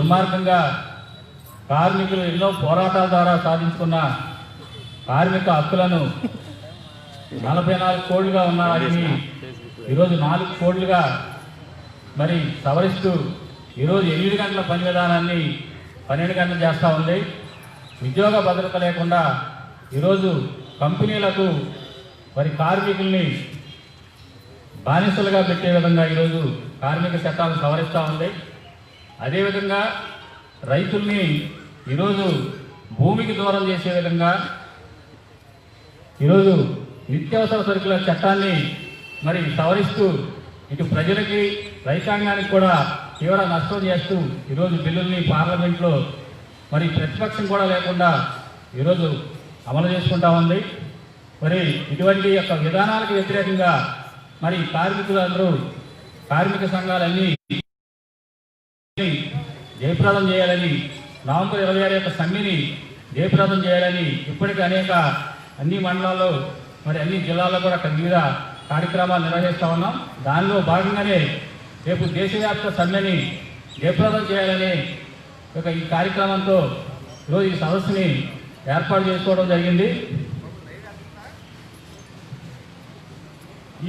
దుర్మార్గంగా కార్మికులు ఎన్నో పోరాటాల ద్వారా సాధించుకున్న కార్మిక హక్కులను 44 కోట్లుగా ఉన్న వాటిని ఈరోజు 4 కోట్లుగా మరి సవరిస్తూ ఈరోజు 8 గంటల పని విధానాన్ని 12 గంటలు చేస్తూ ఉంది. ఉద్యోగ భద్రత లేకుండా ఈరోజు కంపెనీలకు మరి కార్మికుల్ని బానిసలుగా పెట్టే విధంగా ఈరోజు కార్మిక చట్టాలను సవరిస్తూ ఉంది. అదేవిధంగా రైతుల్ని ఈరోజు భూమికి దూరం చేసే విధంగా ఈరోజు నిత్యావసర సరుకుల చట్టాన్ని మరి సవరిస్తూ ఇటు ప్రజలకి రైతాంగానికి కూడా తీవ్ర నష్టం చేస్తూ ఈరోజు బిల్లుల్ని పార్లమెంట్లో మరి ప్రతిపక్షం కూడా లేకుండా ఈరోజు అమలు చేసుకుంటా ఉంది. మరి ఇటువంటి యొక్క విధానాలకు వ్యతిరేకంగా మరి కార్మికులందరూ కార్మిక సంఘాలన్నీ జయప్రదం చేయాలని, నవంబర్ 26 యొక్క సమ్మెని జయప్రదం చేయాలని ఇప్పటికీ అన్ని మండలాల్లో మరి అన్ని జిల్లాల్లో కూడా వివిధ కార్యక్రమాలు నిర్వహిస్తూ ఉన్నాం. దానిలో భాగంగానే రేపు దేశవ్యాప్త సమ్మెని జయప్రదం చేయాలని ఈ కార్యక్రమంతో ఈరోజు ఈ సదస్సుని ఏర్పాటు చేసుకోవడం జరిగింది.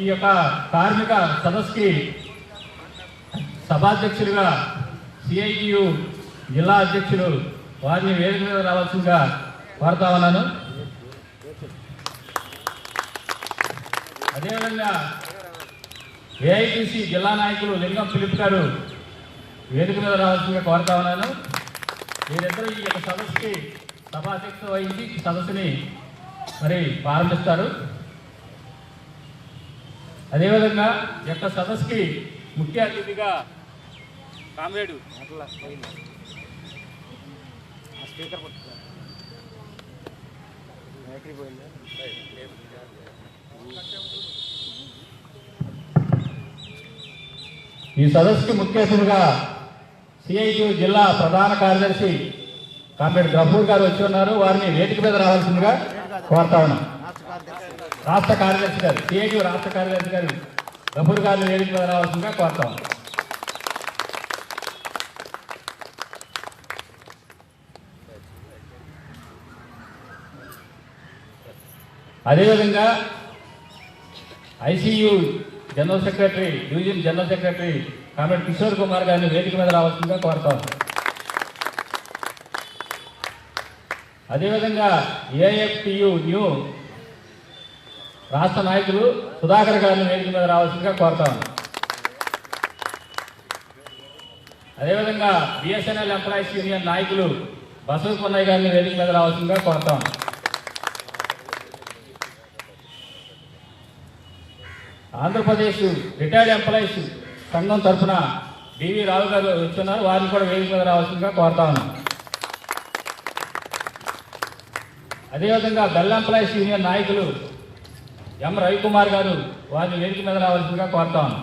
ఈ యొక్క కార్మిక సదస్సుకి సభాధ్యక్షులుగా సిఐటియు జిల్లా అధ్యక్షులు వారిని వేదిక మీద రావాల్సిందిగా కోరుతా ఉన్నాను. అదేవిధంగా ఏఐటిసి జిల్లా నాయకులు లింగం ఫిలిప్ గారు వేదిక మీద రావాల్సిందిగా కోరుతా ఉన్నాను. వీరిద్దరూ ఈ యొక్క సదస్సుకి సభాధ్యక్షత వహించి సదస్సుని మరి ప్రారంభిస్తారు. అదేవిధంగా ఈ యొక్క సదస్సుకి ముఖ్య అతిథిగా కామ్రేడు ఈ సదస్సుకి ముఖ్య అతిథిగా సిఐటియు జిల్లా ప్రధాన కార్యదర్శి కామ్రేడ్ గఫూర్ గారు వచ్చి ఉన్నారు. వారిని వేదిక మీద రావాల్సిందిగా కోరుతా ఉన్నాం. రాష్ట్ర కార్యదర్శి గారు సిఐటియు రాష్ట్ర కార్యదర్శి గారు గఫూర్ గారిని వేదిక మీద రావాల్సిందిగా కోరుతా ఉన్నాం. అదేవిధంగా ICU general secretary division general secretary comrade Kishore Kumar గారిని వేదిక మీద రావాల్సిందిగా కోరుతాం. అదేవిధంగా ఏఎఫ్టియు న్యూ రాష్ట్ర నాయకులు సుధాకర్ గారిని వేదిక మీద రావాల్సిందిగా కోరుతాం. అదేవిధంగా బిఎస్ఎన్ఎల్ ఎంప్లాయీస్ యూనియన్ నాయకులు బసవ పున్నయ్య గారిని వేదిక మీద రావాల్సిందిగా కోరుతాం. ఆంధ్రప్రదేశ్ రిటైర్డ్ ఎంప్లాయీస్ సంఘం తరఫున డివి రావు గారు వచ్చున్నారు. వారిని కూడా వేదిక మీద రావాల్సిందిగా కోరుతా ఉన్నాం. అదేవిధంగా బెల్ ఎంప్లాయీస్ యూనియన్ నాయకులు ఎం రవికుమార్ గారు వారిని వేదిక మీద రావాల్సిందిగా కోరుతా ఉన్నాం.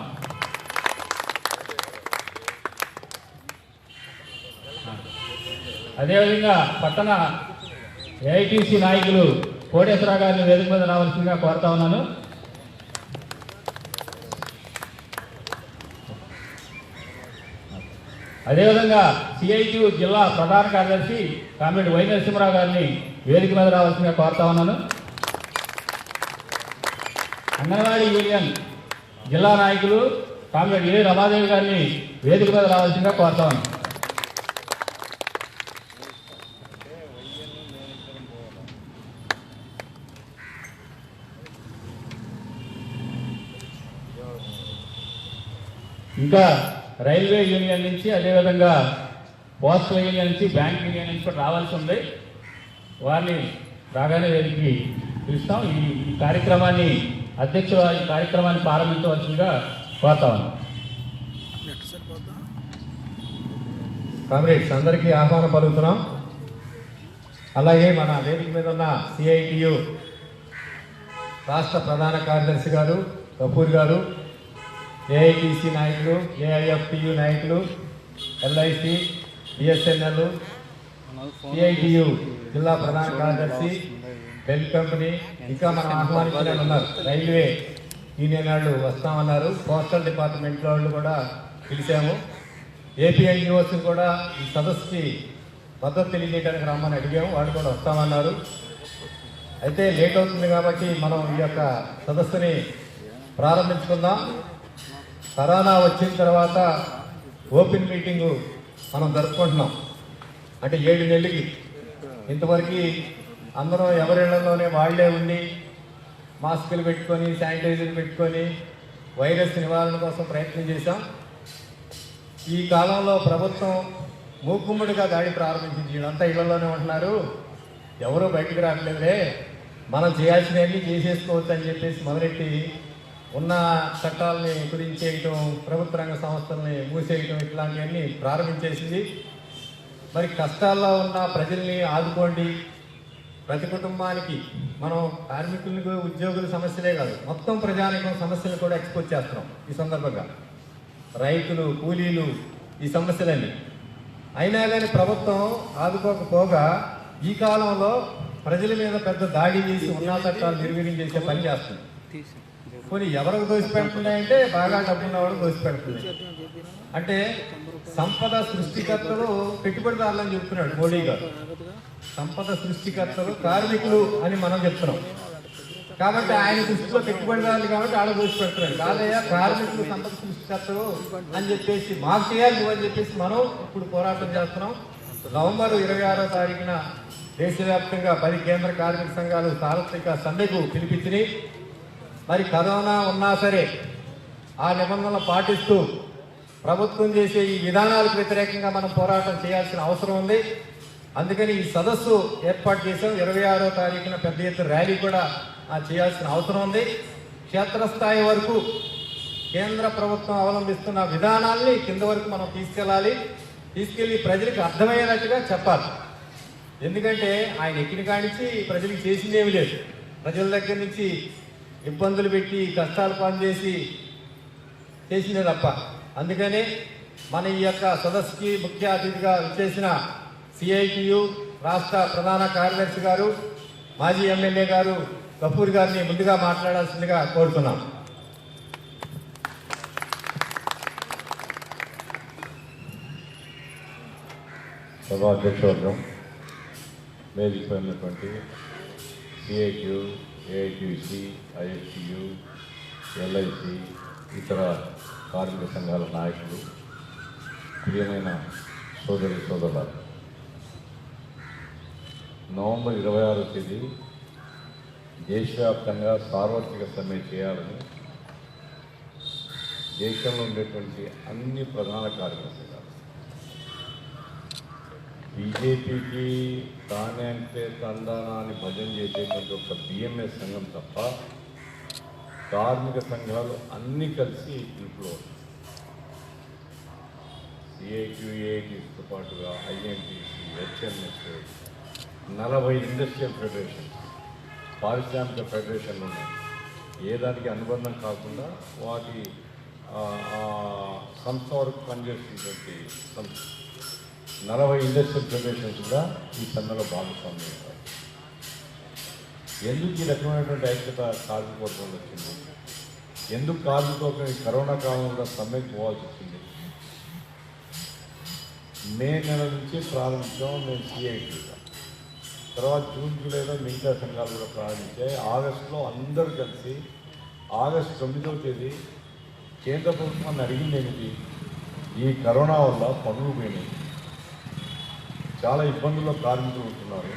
అదేవిధంగా పట్టణ ఏఐటిసి నాయకులు కోటేశ్వరరావు గారిని వేదిక మీద రావాల్సిందిగా కోరుతా ఉన్నాను. అదేవిధంగా సిఐటియు జిల్లా ప్రధాన కార్యదర్శి కామ్రేడ్ వై నరసింహరావు గారిని వేదిక మీద రావాల్సిందిగా కోరుతా ఉన్నాను. అంగన్వాడీ యూనియన్ జిల్లా నాయకులు కామ్రేడ్ ఏ రమాదేవి గారిని వేదిక మీద రావాల్సిందిగా కోరుతా ఉన్నాను. ఇంకా రైల్వే యూనియన్ నుంచి అదేవిధంగా పోస్టల్ యూనియన్ నుంచి బ్యాంక్ యూనియన్ నుంచి కూడా రావాల్సి ఉంది. వారిని రాగానే వేదికకి పిలుస్తాం. ఈ కార్యక్రమాన్ని అధ్యక్షులు ఈ కార్యక్రమాన్ని ప్రారంభించవలసిందిగా కోరుతా ఉన్నాం. కామ్రేడ్స్ అందరికీ ఆహ్వానం పలుకుతున్నాం. అలాగే మన వేదిక మీద ఉన్న సిఐటియు రాష్ట్ర ప్రధాన కార్యదర్శి గారు కపూర్ గారు, ఏఐటిసి నాయకులు, ఏఐఎఫ్టియు నాయకులు, ఎల్ఐసి, బిఎస్ఎన్ఎల్, సిఐటియు జిల్లా ప్రధాన కార్యదర్శి, బెల్ కంపెనీ, ఇంకా మనం ఆహ్వానించాలని ఉన్నారు. రైల్వే యూనియన్ వాళ్ళు వస్తామన్నారు. పోస్టల్ డిపార్ట్మెంట్ వాళ్ళు కూడా పిలిచాము. ఏపీ ఎన్జిఓస్ని కూడా ఈ సదస్సుకి మద్దతు తెలియజేయడానికి రమ్మని అడిగాము, వాళ్ళు కూడా వస్తామన్నారు. అయితే లేట్ అవుతుంది కాబట్టి మనం ఈ యొక్క సదస్సుని ప్రారంభించుకుందాం. కరోనా వచ్చిన తర్వాత ఓపెన్ మీటింగు మనం జరుపుకుంటున్నాం. అంటే 7 నెలలకి ఇంతవరకు అందరం ఎవరిళ్లలోనే వాళ్లే ఉండి మాస్కులు పెట్టుకొని శానిటైజర్ పెట్టుకొని వైరస్ నివారణ కోసం ప్రయత్నం చేశాం. ఈ కాలంలో ప్రభుత్వం మూకుమ్మడిగా దాడి ప్రారంభించింది. వీళ్ళంతా ఇళ్లలోనే ఉంటున్నారు, ఎవరూ బయటకు రావట్లేదులే, మనం చేయాల్సినవన్నీ చేసేసుకోవచ్చు అని చెప్పేసి మొదలెట్టి ఉన్న చట్టాలని కుదించేయటం, ప్రభుత్వ రంగ సంస్థల్ని మూసేయటం ఇట్లాంటివన్నీ ప్రారంభించేసింది. మరి కష్టాల్లో ఉన్న ప్రజల్ని ఆదుకోండి. ప్రతి కుటుంబానికి మనం కార్మికులకు ఉద్యోగుల సమస్యలే కాదు, మొత్తం ప్రజానికం సమస్యలు కూడా ఎక్స్పోజ్ చేస్తున్నాం. ఈ సందర్భంగా రైతులు, కూలీలు, ఈ సమస్యలన్నీ అయినా కానీ ప్రభుత్వం ఆదుకోకపోగా ఈ కాలంలో ప్రజల మీద పెద్ద దాడి చేసి ఉన్న చట్టాలు నిర్వీర్యం చేసే పని చేస్తుంది. కొన్ని ఎవరికి దోసిపెడుతున్నాయంటే బాగా డబ్బున్నవాడు దోసిపెడుతుంది. అంటే సంపద సృష్టికర్తలు పెట్టుబడిదారులని చెప్తున్నాడు మోడీ గారు. సంపద సృష్టికర్తలు కార్మికులు అని మనం చెప్తున్నాం. కాబట్టి ఆయన దృష్టిలో పెట్టుబడిదారులు కాబట్టి ఆడ దోసి పెడుతున్నాడు. కాదయ్యా, కార్మికులు సంపద సృష్టికర్తలు అని చెప్పేసి మాకు చేయాలి అని చెప్పేసి మనం ఇప్పుడు పోరాటం చేస్తున్నాం. నవంబర్ 26వ తారీఖున దేశవ్యాప్తంగా 10 కేంద్ర కార్మిక సంఘాలు సార్వత్రిక సమ్మెకు పిలిపించినాయి. మరి కరోనా ఉన్నా సరే ఆ నిబంధనలు పాటిస్తూ ప్రభుత్వం చేసే ఈ విధానాలకు వ్యతిరేకంగా మనం పోరాటం చేయాల్సిన అవసరం ఉంది. అందుకని ఈ సదస్సు ఏర్పాటు చేసాం. 26వ తారీఖున పెద్ద ఎత్తున ర్యాలీ కూడా చేయాల్సిన అవసరం ఉంది. క్షేత్రస్థాయి వరకు కేంద్ర ప్రభుత్వం అవలంబిస్తున్న విధానాల్ని కింద వరకు మనం తీసుకెళ్ళి ప్రజలకు అర్థమయ్యేటట్టుగా చెప్పాలి. ఎందుకంటే ఆయన ఎక్కిన కానించి ప్రజలకు చేసిందేమీ లేదు. ప్రజల దగ్గర నుంచి ఇబ్బందులు పెట్టి కష్టాలు పనిచేసి చేసిందే తప్ప. అందుకనే మన ఈ యొక్క సదస్సుకి ముఖ్య అతిథిగా విచ్చేసిన సిఐటియు రాష్ట్ర ప్రధాన కార్యదర్శి గారు, మాజీ ఎమ్మెల్యే గారు కపూర్ గారిని ముందుగా మాట్లాడాల్సిందిగా కోరుతున్నాం. సభాధ్యక్షవర్గం, వేదికైనటువంటి సిఐటియు, ఏఐటియుసి, ఐఎఫ్టియు, ఎల్ఐసి, ఇతర కార్మిక సంఘాల నాయకులు, ప్రియమైన సోదరులు, నవంబర్ 26వ తేదీ దేశవ్యాప్తంగా సార్వత్రిక సమ్మె చేయాలని దేశంలో ఉండేటువంటి అన్ని ప్రధాన కార్మిక సంఘాలు, బీజేపీకి తానే అంటే తందానా అని భజన చేసేటువంటి ఒక బిఎంఎస్ సంఘం తప్ప కార్మిక సంఘాలు అన్నీ కలిసి ఇంట్లో సిఐటియు, ఏఐటితో పాటుగా ఐఎన్టీసీ, హెచ్ఎంఎస్, 40 ఇండస్ట్రియల్ ఫెడరేషన్, పారిశ్రామిక ఫెడరేషన్లు ఉన్నాయి. ఏ దానికి అనుబంధం కాకుండా వాటి సంస్థ వరకు పనిచేస్తున్నటువంటి సంస్థ 40 ఇండస్ట్రియల్ ఫెడరేషన్స్ కూడా ఈ సమ్మెలో భాగస్వామ్యం ఉంటాయి. ఎందుకు ఈ రకమైనటువంటి ఐక్యత కార్మికవర్గంలో వచ్చింది? ఎందుకు కార్మికవర్గం ఈ కరోనా కాలంలో సమ్మెకి పోవాల్సి వచ్చింది? మే నెల నుంచి ప్రారంభించాం మేము సిఐటిగా. తర్వాత జూన్, జూలైలో మిగతా సంఘాలు కూడా ప్రారంభించాయి. ఆగస్టులో అందరూ కలిసి ఆగస్టు 9వ తేదీ కేంద్ర ప్రభుత్వాన్ని అడిగింది ఏమిటి? ఈ కరోనా వల్ల పనులు పోయినాయి, చాలా ఇబ్బందుల్లో కార్మికులు ఉంటున్నారు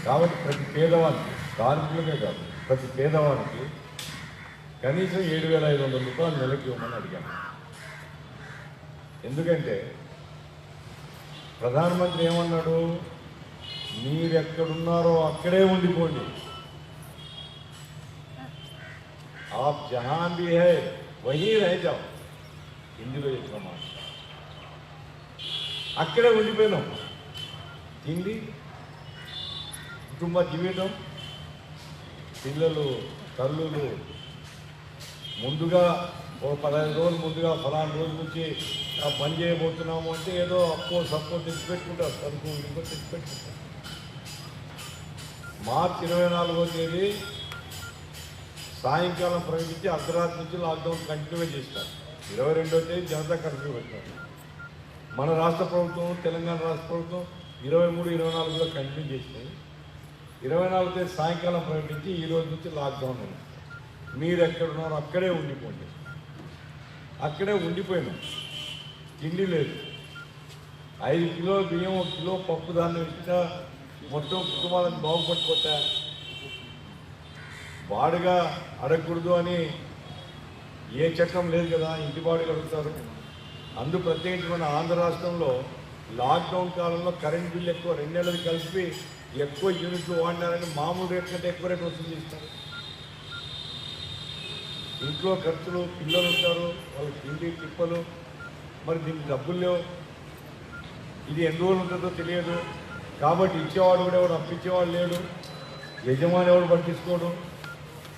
కాబట్టి ప్రతి పేదవానికి, కార్మికులకే కాదు ప్రతి పేదవానికి కనీసం 7,500 రూపాయలు నెలకి ఇవ్వమని అడిగాను. ఎందుకంటే ప్రధానమంత్రి ఏమన్నాడు? మీరెక్కడున్నారో అక్కడే ఉండిపోండి, आप जहां भी है वहीं रह जाओ. హిందీలో చెప్పిన మాట. అక్కడే ఉండిపోయినాం. తిండి, కుటుంబ జీవితం, పిల్లలు, తల్లులు ముందుగా ఒక 15 రోజులు ముందుగా ఫలానా రోజు నుంచి పని చేయబోతున్నాము అంటే ఏదో సప్పో తెచ్చిపెట్టుకుంటారు, సరుకు ఇంకో తెచ్చిపెట్టుకుంటారు. మార్చి 24వ తేదీ సాయంకాలం ప్రకటించి అర్ధరాత్రి నుంచి లాక్డౌన్ కంటిన్యూ చేస్తారు. 22వ తేదీ జనతా కర్ఫ్యూ పెట్టారు. మన రాష్ట్ర ప్రభుత్వం, తెలంగాణ రాష్ట్ర ప్రభుత్వం 23, 24 కంటిన్యూ చేసినాయి. 24వ తేదీ సాయంకాలం ప్రకటించి ఈ రోజు నుంచి లాక్డౌన్ ఉంది. మీరు ఎక్కడున్నారో అక్కడే ఉండిపోండి. అక్కడే ఉండిపోయినాం. తిండి లేదు. 5 కిలోల బియ్యం, 1 కిలో పప్పు ధాన్యం ఇచ్చినా మొత్తం కుటుంబాలను బాగుపడిపోతా. బాడుగా అడగకూడదు అని ఏ చట్టం లేదు కదా, ఇంటి బాడుగా అడుగుతారు. అందు ప్రత్యేకించి మన ఆంధ్ర రాష్ట్రంలో లాక్డౌన్ కాలంలో కరెంట్ బిల్ ఎక్కువ, 2 నెలలు కలిపి ఎక్కువ యూనిట్లు వాడినారని మామూలు రేట్ కంటే ఎక్కువ రేట్ వసూలు చేస్తారు. ఇంట్లో ఖర్చులు, పిల్లలు ఉంటారు, వాళ్ళకి తిండి తిప్పలు, మరి దీనికి డబ్బులు లేవు. ఇది ఎన్ని రోజులు ఉంటుందో తెలియదు. కాబట్టి ఇచ్చేవాడు కూడా ఎవడు, అప్పించేవాడు లేడు, యజమాని ఎవడు పట్టించుకోడు.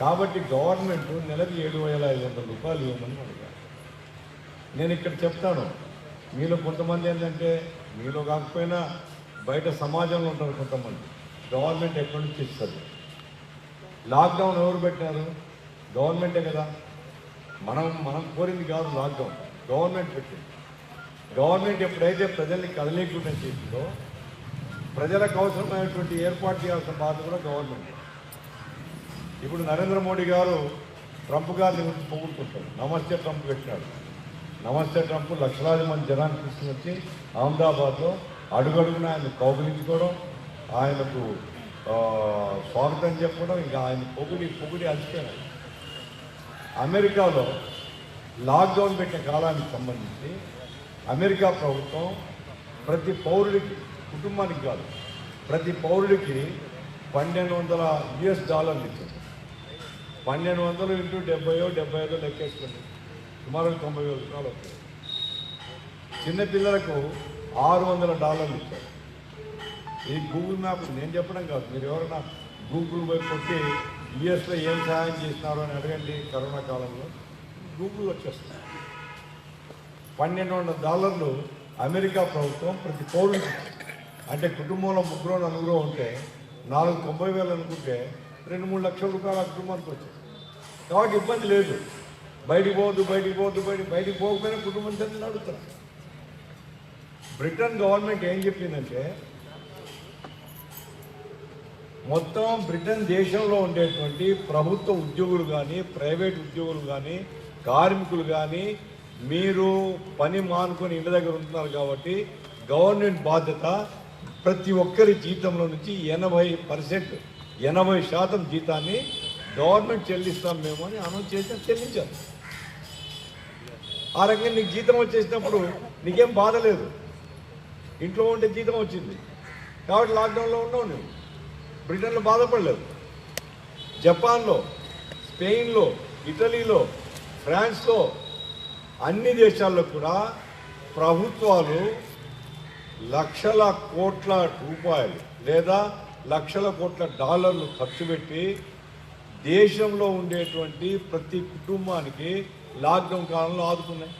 కాబట్టి గవర్నమెంట్ నెలకు 7,500 రూపాయలు ఇవ్వమని అడిగారు. నేను ఇక్కడ చెప్తాను, మీలో కొంతమంది ఏంటంటే, మీలో కాకపోయినా బయట సమాజంలో ఉంటారు కొంతమంది, గవర్నమెంట్ ఎక్కడి నుంచి ఇస్తుంది? లాక్డౌన్ ఎవరు పెట్టారు? గవర్నమెంటే కదా. మనం కోరింది కాదు లాక్డౌన్, గవర్నమెంట్ పెట్టింది. గవర్నమెంట్ ఎప్పుడైతే ప్రజల్ని కదలేకుండా చేసిందో, ప్రజలకు అవసరమైనటువంటి ఏర్పాటు చేయాల్సిన బాధ్యత కూడా గవర్నమెంట్. ఇప్పుడు నరేంద్ర మోడీ గారు ట్రంప్ గారిని గురించి పొగుడుకుంటారు. నమస్తే ట్రంప్ పెట్టినాడు. నమస్తే ట్రంప్ లక్షలాది మంది జనాన్ని తీసుకుని వచ్చి అహ్మదాబాద్లో అడుగడుగున ఆయన కౌగులించుకోవడం, ఆయనకు స్వాగతం చెప్పడం, ఇంకా ఆయన పొగిడి అలసిపోయినాడు. అమెరికాలో లాక్డౌన్ పెట్టిన కాలానికి సంబంధించి అమెరికా ప్రభుత్వం ప్రతి పౌరుడికి, కుటుంబానికి కాదు, ప్రతి పౌరుడికి $1,200 ఇచ్చింది. 1,200 ఇంటూ 70-75 లెక్కేసుకోండి, సుమారు 90,000 రూపాయలు వస్తాయి. చిన్నపిల్లలకు $600 ఇచ్చారు. ఇది గూగుల్ మ్యాప్ నేను చెప్పడం కాదు, మీరు ఎవరైనా గూగుల్ పోయి కొట్టి యుఎస్లో ఏం సహాయం చేసినారో అని అడగండి. కరోనా కాలంలో గూగుల్ వచ్చేస్తుంది. $1,200 అమెరికా ప్రభుత్వం ప్రతి పౌరుడికి, అంటే కుటుంబంలో 3-4 ఉంటే 4,90,000 అనుకుంటే 2-3 లక్షల రూపాయలు ఆ కుటుంబానికి వచ్చాయి. కాబట్టి ఇబ్బంది లేదు. బయటికి పోవద్దు, బయటికి పోకపోయినా కుటుంబం చెందిన అడుగుతారు. బ్రిటన్ గవర్నమెంట్ ఏం చెప్పిందంటే, మొత్తం బ్రిటన్ దేశంలో ఉండేటువంటి ప్రభుత్వ ఉద్యోగులు కానీ, ప్రైవేట్ ఉద్యోగులు కానీ, కార్మికులు కానీ, మీరు పని మానుకొని ఇళ్ళ దగ్గర ఉంటున్నారు కాబట్టి గవర్నమెంట్ బాధ్యత ప్రతి ఒక్కరి జీతంలో నుంచి 80% జీతాన్ని గవర్నమెంట్ చెల్లిస్తాం మేము అని అనౌన్స్ చేసి చెల్లించారు. ఆ రకంగా నీకు జీతం వచ్చేసినప్పుడు నీకేం బాధ లేదు. ఇంట్లో ఉంటే జీతం వచ్చింది కాబట్టి లాక్డౌన్లో ఉన్నావు నువ్వు. బ్రిటన్లో బాధపడలేదు. జపాన్లో, స్పెయిన్లో, ఇటలీలో, ఫ్రాన్స్లో, అన్ని దేశాల్లో కూడా ప్రభుత్వాలు లక్షల కోట్ల రూపాయలు లేదా లక్షల కోట్ల డాలర్లు ఖర్చు పెట్టి దేశంలో ఉండేటువంటి ప్రతి కుటుంబానికి లాక్డౌన్ కాలంలో ఆదుకున్నాయి.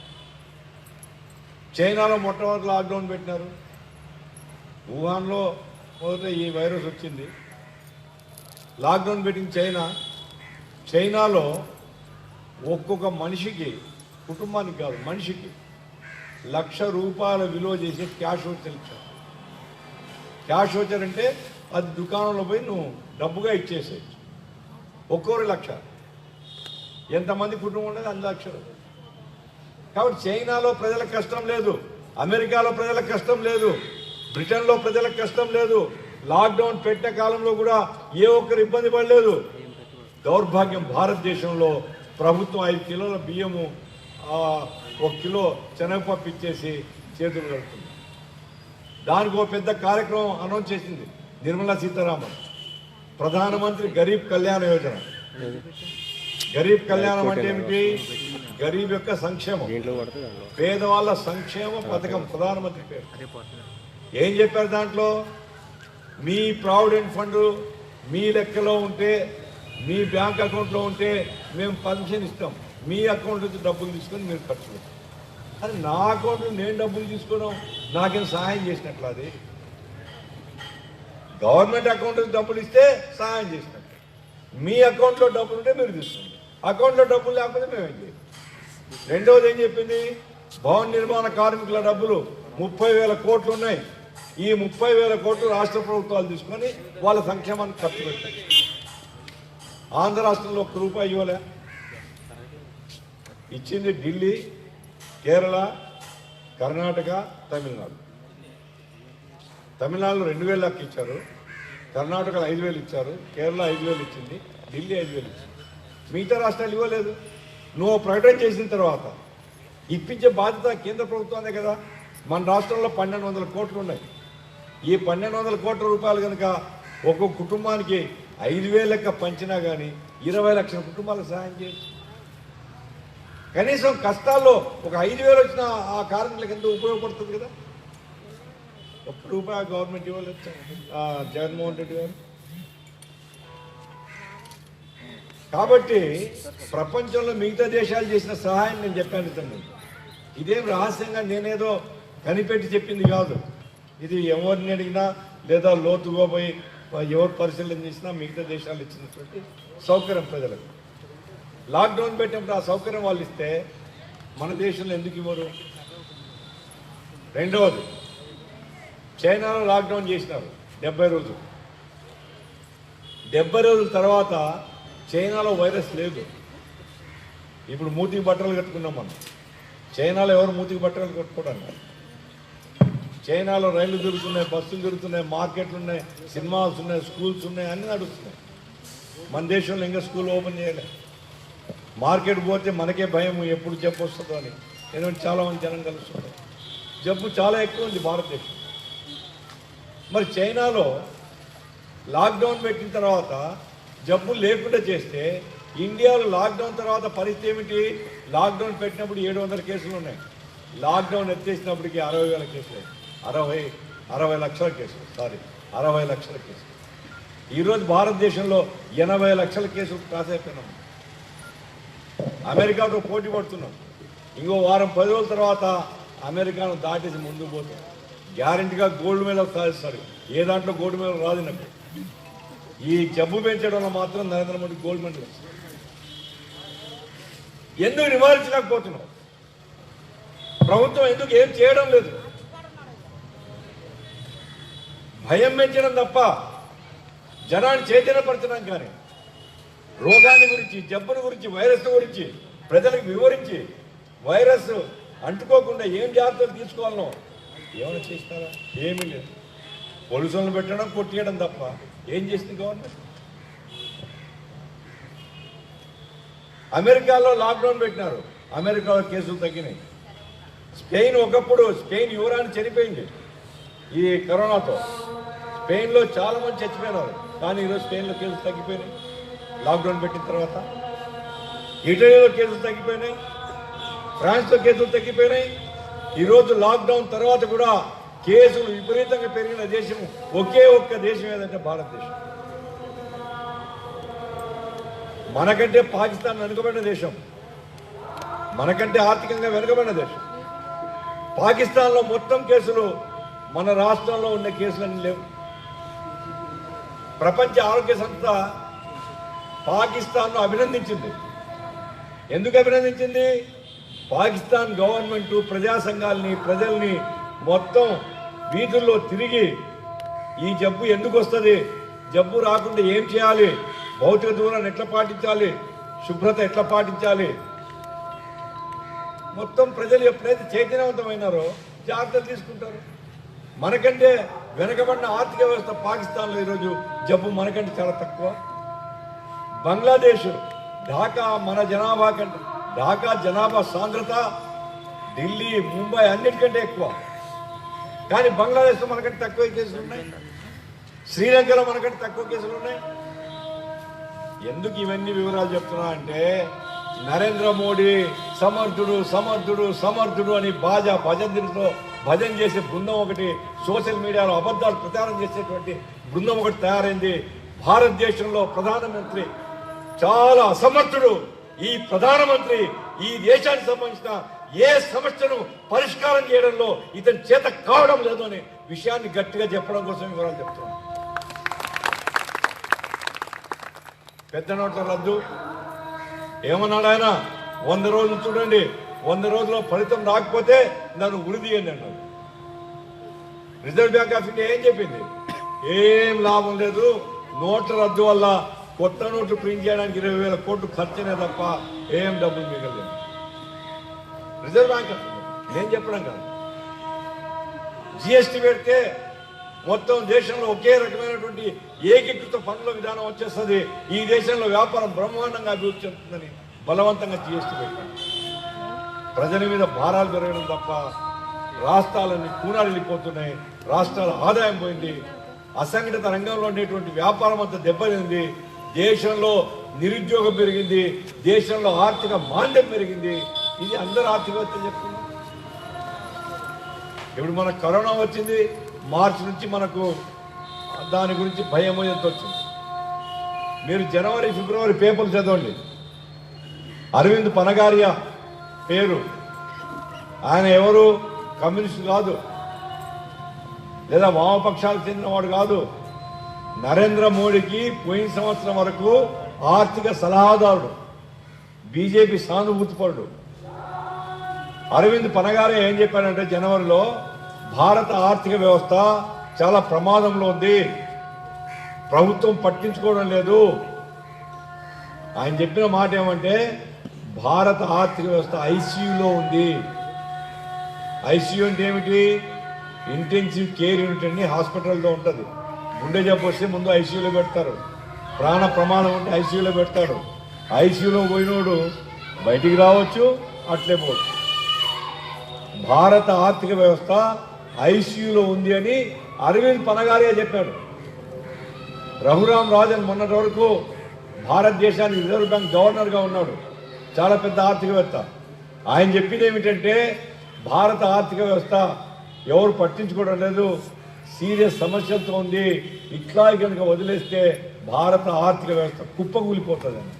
చైనాలో మొట్టమొదటి లాక్డౌన్ పెట్టినారు. వుహాన్లో మొదట ఈ వైరస్ వచ్చింది. లాక్డౌన్ పెట్టిన చైనాలో ఒక్కొక్క మనిషికి, కుటుంబానికి కాదు మనిషికి ₹1,00,000 విలువ చేసే క్యాష్ వోచర్ ఇచ్చారు. క్యాష్ వోచర్ అంటే అది దుకాణంలో పోయి నువ్వు డబ్బుగా ఇచ్చేసేయచ్చు. ఒక్కొక్కరు 1,00,000. ఎంతమంది కుటుంబం ఉండేది 2,00,000. కాబట్టి చైనాలో ప్రజలకు కష్టం లేదు, అమెరికాలో ప్రజలకు కష్టం లేదు, బ్రిటన్లో ప్రజలకు కష్టం లేదు. లాక్డౌన్ పెట్టే కాలంలో కూడా ఏ ఒక్కరు ఇబ్బంది పడలేదు. దౌర్భాగ్యం, భారతదేశంలో ప్రభుత్వం 5 కిలోల బియ్యము, 1 కిలో శనగపప్పు ఇచ్చేసి చేతులు కడుతుంది. దానికి ఒక పెద్ద కార్యక్రమం అనౌన్స్ చేసింది నిర్మలా సీతారామన్, ప్రధానమంత్రి గరీబ్ కళ్యాణ యోజన. గరీబ్ కళ్యాణం అంటే ఏమిటి? గరీబ్ యొక్క సంక్షేమం, పేదవాళ్ళ సంక్షేమ పథకం, ప్రధానమంత్రి పేరు. ఏం చెప్పారు దాంట్లో? మీ ప్రావిడెంట్ ఫండ్ మీ లెక్కలో ఉంటే, మీ బ్యాంక్ అకౌంట్లో ఉంటే మేము పెన్షన్ ఇస్తాం, మీ అకౌంట్ నుంచి డబ్బులు తీసుకొని మీరు ఖర్చు పెట్టాం. అది నా అకౌంట్లో నేను డబ్బులు తీసుకోవడం నాకేం సహాయం చేసినట్లు? అది గవర్నమెంట్ అకౌంట్ నుంచి డబ్బులు ఇస్తే సహాయం చేసినట్టు. మీ అకౌంట్లో డబ్బులు ఉంటే మీరు తీసుకోండి, అకౌంట్లో డబ్బులు లేకపోతే మేమేం చేయాలి? రెండవది ఏం చెప్పింది, భవన నిర్మాణ కార్మికుల డబ్బులు 30,000 కోట్లు ఉన్నాయి. ఈ 30,000 కోట్లు రాష్ట్ర ప్రభుత్వాలు తీసుకొని వాళ్ళ సంక్షేమానికి ఖర్చు పెట్టారు. ఆంధ్ర రాష్ట్రంలో ₹1 ఇవ్వలే. ఇచ్చింది ఢిల్లీ, కేరళ, కర్ణాటక, తమిళనాడు. తమిళనాడులో 2,000 లెక్క ఇచ్చారు, కర్ణాటకలో 5,000 ఇచ్చారు, కేరళ 5,000 ఇచ్చింది, ఢిల్లీ 5,000 ఇచ్చింది. మిగతా రాష్ట్రాలు ఇవ్వలేదు. నువ్వు ప్రకటన చేసిన తర్వాత ఇప్పించే బాధ్యత కేంద్ర ప్రభుత్వానే కదా. మన రాష్ట్రంలో 1,200 కోట్లు ఉన్నాయి. ఈ 1,200 కోట్ల రూపాయలు కనుక ఒక్కొక్క కుటుంబానికి 5,000 లెక్క పంచినా కానీ 20 లక్షల కుటుంబాలకు సహాయం చేయొచ్చు. కనీసం కష్టాల్లో ఒక 5,000 వచ్చిన ఆ కార్మికులకు ఎంతో ఉపయోగపడుతుంది కదా. ₹1 గవర్నమెంట్ ఇవ్వలేదు జగన్మోహన్ రెడ్డి గారు. కాబట్టి ప్రపంచంలో మిగతా దేశాలు చేసిన సహాయం నేను చెప్పాను తండ్రి. ఇదేం రహస్యంగా నేనేదో కనిపెట్టి చెప్పింది కాదు. ఇది ఎవరిని అడిగినా లేదా లోతుగా పోయి ఎవరు పరిశీలన చేసినా మిగతా దేశాలు ఇచ్చినటువంటి సౌకర్యం ప్రజలకు. లాక్డౌన్ పెట్టినప్పుడు ఆ సౌకర్యం వాళ్ళు ఇస్తే మన దేశంలో ఎందుకు ఇవ్వరు? రెండవది, చైనాలో లాక్డౌన్ చేసినారు 70 రోజులు. 70 రోజుల తర్వాత చైనాలో వైరస్ లేదు. ఇప్పుడు మూతికి బట్టలు కట్టుకున్నాం మనం. చైనాలో ఎవరు మూతికి బట్టలు కట్టుకోవడానికి? చైనాలో రైళ్లు తిరుగుతున్నాయి, బస్సులు తిరుగుతున్నాయి, మార్కెట్లు ఉన్నాయి, సినిమాస్ ఉన్నాయి, స్కూల్స్ ఉన్నాయి, అన్నీ నడుస్తున్నాయి. మన దేశంలో ఇంకా స్కూల్ ఓపెన్ చేయలేదు. మార్కెట్ పోతే మనకే భయం, ఎప్పుడు జబ్బు వస్తుందో అని. ఎందుకంటే చాలామంది జనం కలుస్తున్నారు. జబ్బు చాలా ఎక్కువ ఉంది భారతదేశం. మరి చైనాలో లాక్డౌన్ పెట్టిన తర్వాత జబ్బు లేకుండా చేస్తే ఇండియాలో లాక్డౌన్ తర్వాత పరిస్థితి ఏమిటి? లాక్డౌన్ పెట్టినప్పుడు 700 కేసులు ఉన్నాయి. లాక్డౌన్ ఎత్తేసినప్పటికీ 60,000 కేసులు, 60 లక్షల కేసులు, 60 లక్షల కేసులు. ఈరోజు భారతదేశంలో 80 లక్షల కేసులు క్రాస్ అయిపోయినాం. అమెరికాతో పోటీ పడుతున్నాం. ఇంకో వారం 10 రోజుల తర్వాత అమెరికాను దాటేసి ముందుకు పోతాం. గ్యారెంటీగా గోల్డ్ మెడల్ సాధిస్తాడు. ఏ దాంట్లో గోల్డ్ మెడల్ రాదు నాకు. ఈ జబ్బు పెంచడంలో మాత్రం నరేంద్ర మోడీ గోల్డ్ మెడల్ వస్తుంది. ఎందుకు నివారించలేకపోతున్నాం? ప్రభుత్వం ఎందుకు ఏం చేయడం లేదు? భయం పెంచడం తప్ప జనాన్ని చైతన్యపరచడం కానీ రోగాన్ని గురించి, జబ్బుని గురించి, వైరస్ గురించి ప్రజలకు వివరించి వైరస్ అంటుకోకుండా ఏం జాగ్రత్తలు తీసుకోవాలనో ఏమైనా చేస్తారా? ఏమీ లేదు. పోలీసులను పెట్టడం, కొట్టేయడం తప్ప ఏం చేసింది గవర్నమెంట్? అమెరికాలో లాక్డౌన్ పెట్టినారు, అమెరికాలో కేసులు తగ్గినాయి. స్పెయిన్, ఒకప్పుడు స్పెయిన్ యువరాణి చనిపోయింది ఈ కరోనాతో. స్పెయిన్లో చాలా మంది చచ్చిపోయినారు, కానీ ఈరోజు స్పెయిన్లో కేసులు తగ్గిపోయినాయి లాక్డౌన్ పెట్టిన తర్వాత. ఇటలీలో కేసులు తగ్గిపోయినాయి, ఫ్రాన్స్లో కేసులు తగ్గిపోయినాయి. ఈరోజు లాక్డౌన్ తర్వాత కూడా కేసులు విపరీతంగా పెరిగిన దేశం ఒకే ఒక్క దేశం ఏదంటే భారతదేశం. మనకంటే పాకిస్తాన్ వెనుకబడిన దేశం, మనకంటే ఆర్థికంగా వెనుకబడిన దేశం. పాకిస్తాన్లో మొత్తం కేసులు మన రాష్ట్రంలో ఉన్న కేసులన్నీ లేవు. ప్రపంచ ఆరోగ్య సంస్థ పాకిస్తాన్ను అభినందించింది. ఎందుకు అభినందించింది? పాకిస్తాన్ గవర్నమెంట్ ప్రజా సంఘాలని, ప్రజల్ని మొత్తం వీధుల్లో తిరిగి ఈ జబ్బు ఎందుకు వస్తుంది, జబ్బు రాకుండా ఏం చేయాలి, భౌతిక దూరాన్ని ఎట్లా పాటించాలి, శుభ్రత ఎట్లా పాటించాలి, మొత్తం ప్రజలు ఎప్పుడైతే చైతన్యవంతమైనారో జాగ్రత్తలు తీసుకుంటారు. మనకంటే వెనకబడిన ఆర్థిక వ్యవస్థ పాకిస్తాన్లో ఈరోజు జబ్బు మనకంటే చాలా తక్కువ. బంగ్లాదేశ్, ఢాకా మన జనాభా కంటే, ఢాకా జనాభా సాంద్రత ఢిల్లీ, ముంబై అన్నిటికంటే ఎక్కువ. కానీ బంగ్లాదేశ్లో మనకంటే తక్కువ కేసులు ఉన్నాయి, శ్రీలంకలో మనకంటే తక్కువ కేసులు ఉన్నాయి. ఎందుకు ఇవన్నీ వివరాలు చెప్తున్నా అంటే నరేంద్ర మోడీ సమర్థుడు సమర్థుడు సమర్థుడు అని భజనతో భజన చేసే బృందం ఒకటి, సోషల్ మీడియాలో అబద్ధాలు ప్రచారం చేసేటువంటి బృందం ఒకటి తయారైంది. భారతదేశంలో ప్రధానమంత్రి చాలా అసమర్థుడు. ఈ ప్రధానమంత్రి ఈ దేశానికి సంబంధించిన ఏ సమస్యను పరిష్కారం చేయడంలో ఇతని చేత కావడం లేదు అనే విషయాన్ని గట్టిగా చెప్పడం కోసం వివరాలు చెప్తున్నాం. పెద్ద నోట్ల రద్దు ఏమన్నాడు ఆయన? 100 రోజులు చూడండి, 100 రోజుల్లో ఫలితం రాకపోతే నన్ను ఉరిదీయండి అన్నారు. రిజర్వ్ బ్యాంక్ ఆఫ్ ఇండియా ఏం చెప్పింది? ఏం లాభం లేదు, నోట్ల రద్దు వల్ల కొత్త నోట్లు ప్రింట్ చేయడానికి 20,000 కోట్లు ఖర్చునే తప్ప ఏం డబ్బులు మిగలేదు. రిజర్వ్ బ్యాంక్ ఆఫ్ ఇండియా నేను చెప్పడం కాదు. జిఎస్టీ పెడితే మొత్తం దేశంలో ఒకే రకమైనటువంటి ఏకీకృత పన్నుల విధానం వచ్చేస్తుంది, ఈ దేశంలో వ్యాపారం బ్రహ్మాండంగా అభివృద్ధి చెందుతుందని బలవంతంగా జిఎస్టీ పెట్టారు. ప్రజల మీద భారాలు పెరగడం తప్ప రాష్ట్రాలన్నీ కూనాలు వెళ్ళిపోతున్నాయి, రాష్ట్రాల ఆదాయం పోయింది, అసంఘటిత రంగంలో ఉండేటువంటి వ్యాపారం అంతా దెబ్బతింది, దేశంలో నిరుద్యోగం పెరిగింది, దేశంలో ఆర్థిక మాంద్యం పెరిగింది. ఇది అందరూ ఆర్థికవేత్తలు చెప్తున్నారు. ఇప్పుడు మనకు కరోనా వచ్చింది, మార్చి నుంచి మనకు దాని గురించి భయం ఎంత వచ్చింది. మీరు జనవరి ఫిబ్రవరి పేపర్లు చదవండి. అరవింద్ పనగారియా పేరు, ఆయన ఎవరు? కమ్యూనిస్ట్ కాదు, లేదా వామపక్షాలకు చెందినవాడు కాదు. నరేంద్ర మోడీకి పోయిన సంవత్సరం వరకు ఆర్థిక సలహాదారుడు, బీజేపీ సానుభూతిపరుడు. అరవింద్ పనగారియా ఏం చెప్పాడంటే జనవరిలో, భారత ఆర్థిక వ్యవస్థ చాలా ప్రమాదంలో ఉంది, ప్రభుత్వం పట్టించుకోవడం లేదు. ఆయన చెప్పిన మాట ఏమంటే, భారత ఆర్థిక వ్యవస్థ ఐసీయూలో ఉంది. ఐసీయూ అంటే ఏమిటి? ఇంటెన్సివ్ కేర్ యూనిట్ అని హాస్పిటల్లో ఉంటుంది. గుండె జబ్బు వస్తే ముందు ఐసీయూలో పెడతారు, ప్రాణ ప్రమాదం ఉంటే ఐసీయూలో పెడతారు. ఐసీయూలో పోయినోడు బయటికి రావచ్చు, అట్లే పోవచ్చు. భారత ఆర్థిక వ్యవస్థ ఐసీయూలో ఉంది అని అరవింద్ పనగారియా చెప్పాడు. రఘురామ్ రాజన్ మొన్నటి వరకు భారతదేశానికి రిజర్వ్ బ్యాంక్ గవర్నర్గా ఉన్నాడు, చాలా పెద్ద ఆర్థికవేత్త. ఆయన చెప్పింది ఏమిటంటే, భారత ఆర్థిక వ్యవస్థ ఎవరు పట్టించుకోవడం లేదు, సీరియస్ సమస్యలతో ఉంది, ఇట్లా కనుక వదిలేస్తే భారత ఆర్థిక వ్యవస్థ కుప్పకూలిపోతుందని.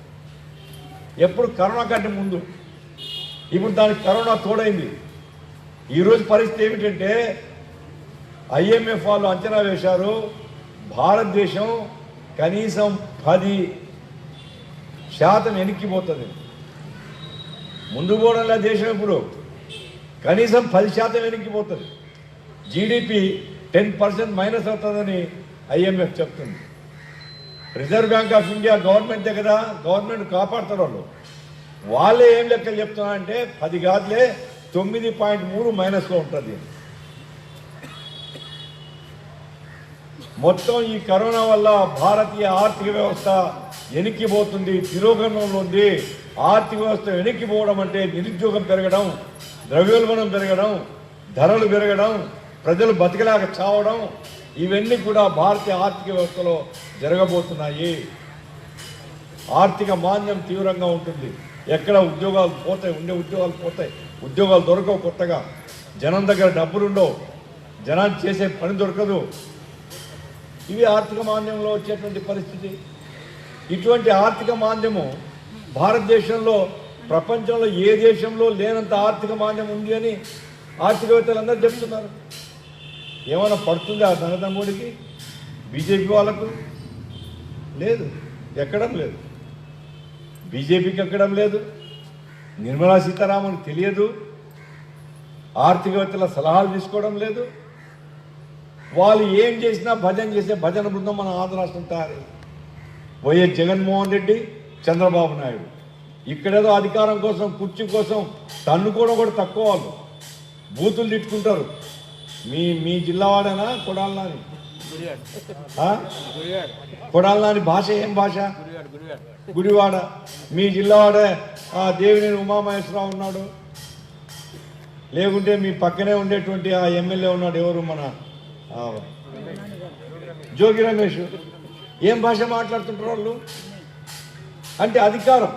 ఎప్పుడు కరోనా కంటే ముందు, ఇప్పుడు దానికి కరోనా తోడైంది. ఈరోజు పరిస్థితి ఏమిటంటే, ఐఎంఎఫ్ వాళ్ళు అంచనా వేశారు, భారతదేశం కనీసం 10% వెనక్కిపోతుంది. ముందు పోవడంలో దేశం ఇప్పుడు కనీసం 10% వెనక్కిపోతుంది. జీడిపి 10% మైనస్ అవుతుందని ఐఎంఎఫ్ చెప్తుంది. Reserve bank of India government దగ్గర, గవర్నమెంట్ కాపాడుతారు వాళ్ళు. వాళ్ళే ఏం లెక్కలు చెప్తున్నారంటే 10 కాదులే 9.3 మైనస్లో ఉంటుంది. మొత్తం ఈ కరోనా వల్ల భారతీయ ఆర్థిక వ్యవస్థ వెనక్కిపోతుంది, తిరోగమనంలో ఉంది. ఆర్థిక వ్యవస్థ వెనక్కిపోవడం అంటే నిరుద్యోగం పెరగడం, ద్రవ్యోల్బణం పెరగడం, ధరలు పెరగడం, ప్రజలు బతికలేక చావడం, ఇవన్నీ కూడా భారతీయ ఆర్థిక వ్యవస్థలో జరగబోతున్నాయి. ఆర్థిక మాంద్యం తీవ్రంగా ఉంటుంది. ఎక్కడ ఉద్యోగాలు పోతాయి, ఉండే ఉద్యోగాలు పోతాయి, ఉద్యోగాలు దొరకవు కొత్తగా, జనం దగ్గర డబ్బులుండవు, జనానికి చేసే పని దొరకదు. ఇవి ఆర్థిక మాంద్యంలో వచ్చేటువంటి పరిస్థితి. ఇటువంటి ఆర్థిక మాంద్యము భారతదేశంలో, ప్రపంచంలో ఏ దేశంలో లేనంత ఆర్థిక మాంద్యం ఉంది అని ఆర్థికవేత్తలు అందరూ చెప్తున్నారు. ఏమైనా పడుతుందా నరేంద్ర మోడీకి, బీజేపీ వాళ్ళకు? లేదు, ఎక్కడం లేదు. బీజేపీకి ఎక్కడం లేదు, నిర్మలా సీతారామన్ తెలియదు, ఆర్థికవేత్తల సలహాలు తీసుకోవడం లేదు. వాళ్ళు ఏం చేసినా భజన చేసే భజన బృందం మన ఆంధ్ర రాష్ట్రం తయారు. వైఎస్ జగన్మోహన్ రెడ్డి, చంద్రబాబు నాయుడు ఇక్కడేదో అధికారం కోసం, కుర్చీ కోసం తన్నుకోవడం కూడా తక్కువ. వాళ్ళు బూతులు తిట్టుకుంటారు. మీ జిల్లా వాడేనా కొడాలని? కొడాలని భాష ఏం భాష? గుడివాడ. మీ జిల్లా వాడే దేవినేని ఉమామహేశ్వరరావు ఉన్నాడు, లేకుంటే మీ పక్కనే ఉండేటువంటి ఆ ఎమ్మెల్యే ఉన్నాడు, ఎవరు మన జోగి రమేష్. ఏం భాష మాట్లాడుతుంటారు వాళ్ళు? అంటే అధికారం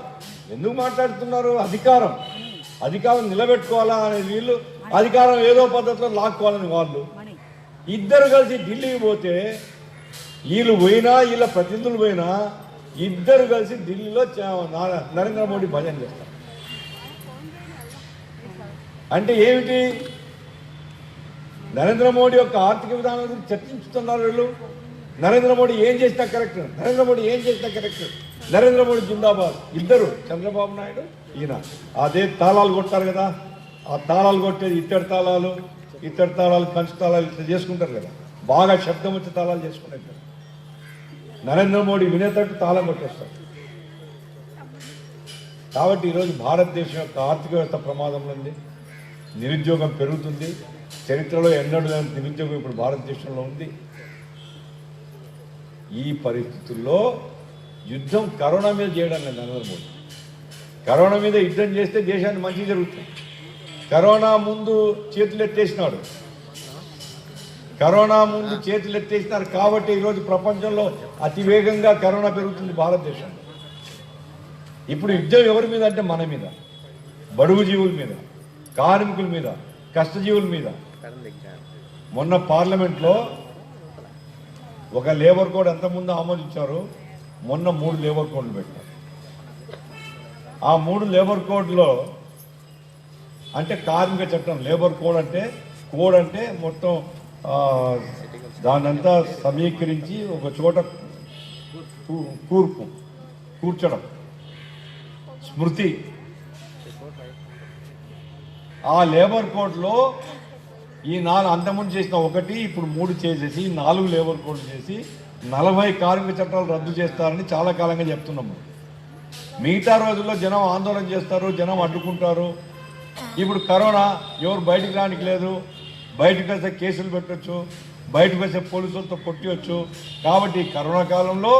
ఎందుకు మాట్లాడుతున్నారు? అధికారం నిలబెట్టుకోవాలా అనేది వీళ్ళు, అధికారం ఏదో పద్ధతిలో లాక్కోవాలని వాళ్ళు. ఇద్దరు కలిసి ఢిల్లీకి పోతే, వీళ్ళు పోయినా వీళ్ళ ప్రతినిధులు పోయినా, ఇద్దరు కలిసి ఢిల్లీలో నరేంద్ర మోడీ భజన చేస్తారు. అంటే ఏమిటి? నరేంద్ర మోడీ యొక్క ఆర్థిక విధానం గురించి చర్చించుతున్నారు వీళ్ళు. నరేంద్ర మోడీ ఏం చేసినా కరెక్ట్, నరేంద్ర మోడీ ఏం చేసినా కరెక్ట్. నరేంద్ర మోడీ జిందాబాద్, ఇద్దరు చంద్రబాబు నాయుడు ఈయన. అదే తాళాలు కొట్టారు కదా, ఆ తాళాలు కొట్టేది ఇత్తడి తాళాలు కంచు తాళాలు ఇట్లా చేసుకుంటారు కదా, బాగా శబ్దం వచ్చే తాళాలు చేసుకుంటారు. నరేంద్ర మోడీ వినేటట్టు తాళం కొట్టేస్తారు. కాబట్టి ఈరోజు భారతదేశం యొక్క ఆర్థిక వ్యవస్థ ప్రమాదంలో ఉంది, నిరుద్యోగం పెరుగుతుంది. చరిత్రలో ఎన్నడూ లేని నిరుద్యోగం ఇప్పుడు భారతదేశంలో ఉంది. ఈ పరిస్థితుల్లో యుద్ధం కరోనా మీద చేయడం లేదు నరేంద్ర మోడీ. కరోనా మీద యుద్ధం చేస్తే దేశానికి మంచి జరుగుతుంది. కరోనా ముందు చేతులు ఎత్తేసినారు కాబట్టి ఈరోజు ప్రపంచంలో అతి వేగంగా కరోనా పెరుగుతుంది భారతదేశంలో. ఇప్పుడు యుద్ధం ఎవరి మీద అంటే మన మీద, బడుగు జీవుల మీద, కార్మికుల మీద, కష్టజీవుల మీద. మొన్న పార్లమెంట్లో ఒక లేబర్ కోడ్ ఎంతమంది ఆమోదించారు, మొన్న 3 లేబర్ కోడ్లు పెట్టారు. ఆ 3 లేబర్ కోడ్లో అంటే కార్మిక చట్టం, లేబర్ కోడ్ అంటే మొత్తం దాన్నంతా సమీకరించి ఒక చోట కూర్చడం, స్మృతి. ఆ లేబర్ కోడ్లో ఈ 4 అంతకుముందు చేసిన 1 ఇప్పుడు 3 చేసేసి 4 లేబర్ కోడ్లు చేసి 40 కార్మిక చట్టాలు రద్దు చేస్తారని చాలా కాలంగా చెప్తున్నాము. మిగతా రోజుల్లో జనం ఆందోళన చేస్తారు, జనం అడ్డుకుంటారు. ఇప్పుడు కరోనా, ఎవరు బయటికి రానికి లేదు, బయటకు వస్తే కేసులు పెట్టవచ్చు, బయటకు వస్తే పోలీసులతో కొట్టవచ్చు. కాబట్టి కరోనా కాలంలో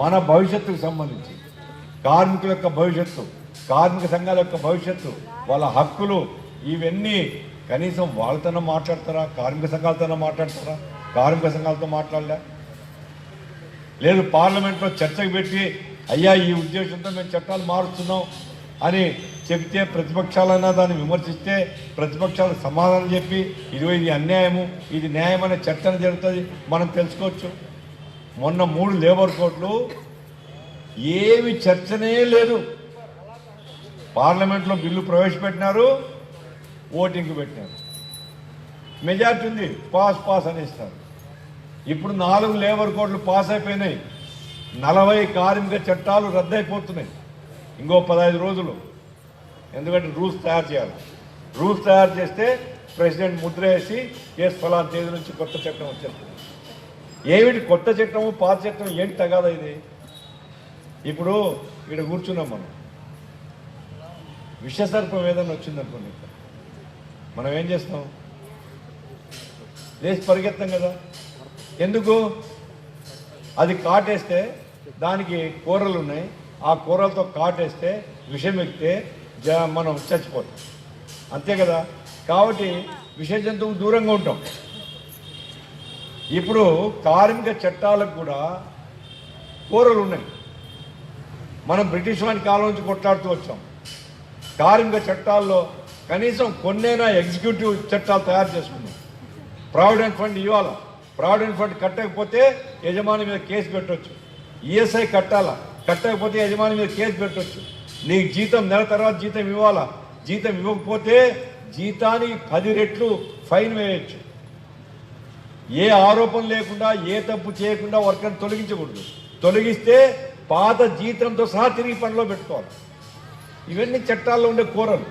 మన భవిష్యత్తుకు సంబంధించి కార్మికుల యొక్క భవిష్యత్తు, కార్మిక సంఘాల యొక్క భవిష్యత్తు, వాళ్ళ హక్కులు, ఇవన్నీ కనీసం వాళ్ళతోనే మాట్లాడతారా, కార్మిక సంఘాలతోనే మాట్లాడతారా? కార్మిక సంఘాలతో మాట్లాడలే. లేదు పార్లమెంట్లో చర్చకు పెట్టి అయ్యా ఈ ఉద్దేశంతో మేము చట్టాలు మారుస్తున్నాం అని చెప్తే ప్రతిపక్షాలైనా దాన్ని విమర్శిస్తే ప్రతిపక్షాలు సమాధానం చెప్పి ఇది అన్యాయము, ఇది న్యాయం అనే చర్చన జరుగుతుంది, మనం తెలుసుకోవచ్చు. మొన్న 3 లేబర్ కోడ్లు ఏమి చర్చనే లేదు. పార్లమెంట్లో బిల్లు ప్రవేశపెట్టినారు, ఓటింగ్కి పెట్టినారు, మెజార్టీ ఉంది, పాస్ అనేస్తారు. ఇప్పుడు 4 లేబర్ కోడ్లు పాస్ అయిపోయినాయి, 40 కార్మిక చట్టాలు రద్దయిపోతున్నాయి ఇంకో 15 రోజులు. ఎందుకంటే రూల్స్ తయారు చేయాలి. రూల్స్ తయారు చేస్తే ప్రెసిడెంట్ ముద్ర వేసి ఫలానా తేదీ నుంచి కొత్త చట్టం వచ్చేస్తుంది. ఏమిటి కొత్త చట్టము, పాత చట్టం ఏంటి తగాదా ఇది? ఇప్పుడు ఇక్కడ కూర్చున్నాం విషసర్పం ఏదైనా వచ్చిందనుకోండి, మనం ఏం చేస్తాం? లేచి పరిగెత్తాం కదా. ఎందుకు? అది కాటేస్తే దానికి కూరలు ఉన్నాయి, ఆ కూరలతో కాటేస్తే విషం ఎక్కితే మనం చచ్చిపోతాం, అంతే కదా. కాబట్టి విష జంతువుకు దూరంగా ఉంటాం. ఇప్పుడు కార్మిక చట్టాలకు కూడా కూరలు ఉన్నాయి. మనం బ్రిటిష్ వారి కాలం నుంచి కొట్లాడుతూ వచ్చాం. కార్మిక చట్టాల్లో కనీసం కొన్నైనా ఎగ్జిక్యూటివ్ చట్టాలు తయారు చేసుకున్నాం. ప్రావిడెంట్ ఫండ్ ఇవ్వాలా, ప్రావిడెంట్ ఫండ్ కట్టకపోతే యజమాని మీద కేసు పెట్టవచ్చు. ఈఎస్ఐ కట్టకపోతే యజమాని మీద కేసు పెట్టవచ్చు. నీకు జీతం నెల తర్వాత జీతం ఇవ్వాలా, జీతం ఇవ్వకపోతే జీతానికి 10 రెట్లు ఫైన్ వేయచ్చు. ఏ ఆరోపణ లేకుండా, ఏ తప్పు చేయకుండా వర్కర్ని తొలగించకూడదు. తొలగిస్తే పాత జీతంతో సహా తిరిగి పనిలో పెట్టుకోవాలి. ఇవన్నీ చట్టాల్లో ఉండే కూరలు.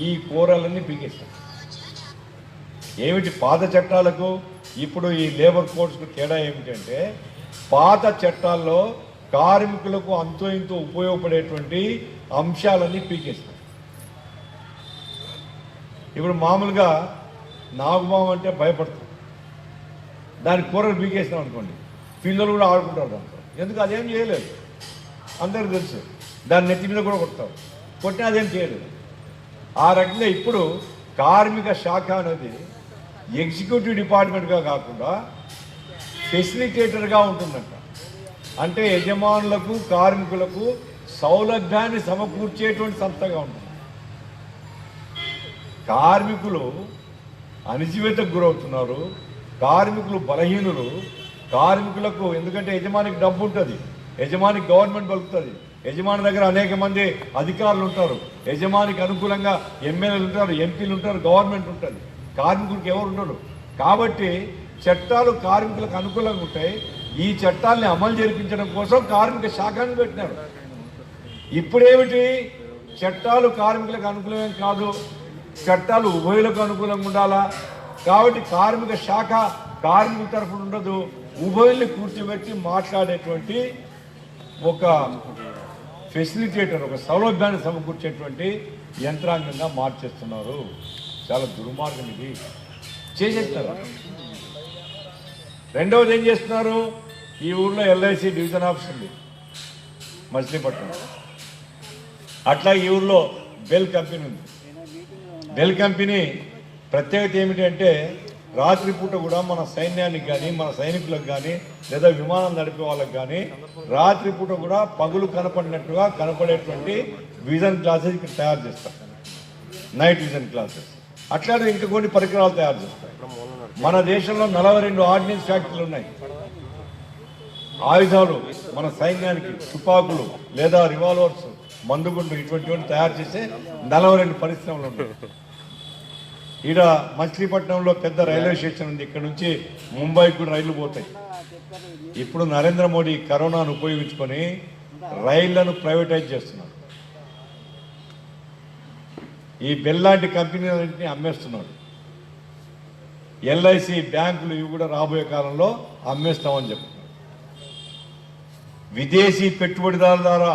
ఈ కూరలన్నీ పీకేస్తాం. ఏమిటి పాత చట్టాలకు ఇప్పుడు ఈ లేబర్ కోడ్స్కు తేడా ఏమిటంటే, పాత చట్టాల్లో కార్మికులకు అంతో ఇంతో ఉపయోగపడేటువంటి అంశాలన్నీ పీకేస్తాం. ఇప్పుడు మామూలుగా నాగుబాం అంటే భయపడతాం, దాని కూరలు పీకేస్తాం అనుకోండి, పిల్లలు కూడా ఆడుకుంటారు దాంట్లో. ఎందుకు? అదేం చేయలేదు, అందరికీ తెలుసు. దాని నెత్తి మీద కూడా కొట్టినా అదేం చేయలేదు. ఆ రకంగా ఇప్పుడు కార్మిక శాఖ అనేది ఎగ్జిక్యూటివ్ డిపార్ట్మెంట్గా కాకుండా ఫెసిలిటేటర్గా ఉంటుందంట. అంటే యజమానులకు కార్మికులకు సౌలభ్యాన్ని సమకూర్చేటువంటి సంస్థగా ఉంటుంది. కార్మికులు అణిచివేతకు గురవుతున్నారు, కార్మికులు బలహీనులు. కార్మికులకు ఎందుకంటే యజమానికి డబ్బు ఉంటుంది, యజమానికి గవర్నమెంట్ బలుకుతుంది, యజమాని దగ్గర అనేక మంది అధికారులు ఉంటారు, యజమానికి అనుకూలంగా ఎమ్మెల్యేలు ఉంటారు, ఎంపీలు ఉంటారు, గవర్నమెంట్ ఉంటుంది. కార్మికులకు ఎవరు ఉండరు. కాబట్టి చట్టాలు కార్మికులకు అనుకూలంగా ఉంటాయి, ఈ చట్టాన్ని అమలు జరిపించడం కోసం కార్మిక శాఖను పెట్టినారు. ఇప్పుడేమిటి, చట్టాలు కార్మికులకు అనుకూలమేం కాదు, చట్టాలు ఉభయులకు అనుకూలంగా ఉండాలా. కాబట్టి కార్మిక శాఖ కార్మికుల తరఫున ఉండదు, ఉభయుల్ని కూర్చోబెట్టి మాట్లాడేటువంటి ఒక ఫెసిలిటేటర్, ఒక సౌలభ్యాన్ని సమకూర్చేటువంటి యంత్రాంగంగా మార్చేస్తున్నారు. చాలా దుర్మార్గం ఇది, చేసేస్తారు. రెండవది ఏం చేస్తున్నారు, ఈ ఊర్లో ఎల్ఐసి డివిజన్ ఆఫీస్ ఉంది మచిలీపట్నం, అట్లా ఈ ఊర్లో బెల్ కంపెనీ ఉంది. బెల్ కంపెనీ ప్రత్యేకత ఏమిటంటే రాత్రిపూట కూడా మన సైన్యానికి కానీ మన సైనికులకు కానీ లేదా విమానం నడిపే వాళ్ళకి కానీ రాత్రిపూట కూడా పగులు కనపడినట్టుగా కనపడేటువంటి విజన్ గ్లాసెస్ ఇక్కడ తయారు చేస్తారు, నైట్ విజన్ గ్లాసెస్. అట్లాగే ఇంకా కొన్ని పరికరాలు తయారు చేస్తారు. మన దేశంలో 42 ఆర్డినెన్స్ ఫ్యాక్టరీలు ఉన్నాయి. ఆయుధాలు మన సైన్యానికి, తుపాకులు లేదా రివాల్వర్స్, మందుగుండు ఇటువంటివన్నీ తయారు చేసే 42 పరిశ్రమలు ఉన్నాయి. ఈడ మచిలీపట్నంలో పెద్ద రైల్వే స్టేషన్ ఉంది, ఇక్కడ నుంచి ముంబైకి కూడా రైళ్లు పోతాయి. ఇప్పుడు నరేంద్ర మోడీ కరోనాను ఉపయోగించుకొని రైళ్లను ప్రైవేటైజ్ చేస్తున్నారు. ఈ బెల్లాంటి కంపెనీలన్నింటినీ అమ్మేస్తున్నాడు. ఎల్ఐసి బ్యాంకులు ఇవి కూడా రాబోయే కాలంలో అమ్మేస్తామని చెప్తున్నారు. విదేశీ పెట్టుబడిదారుల ద్వారా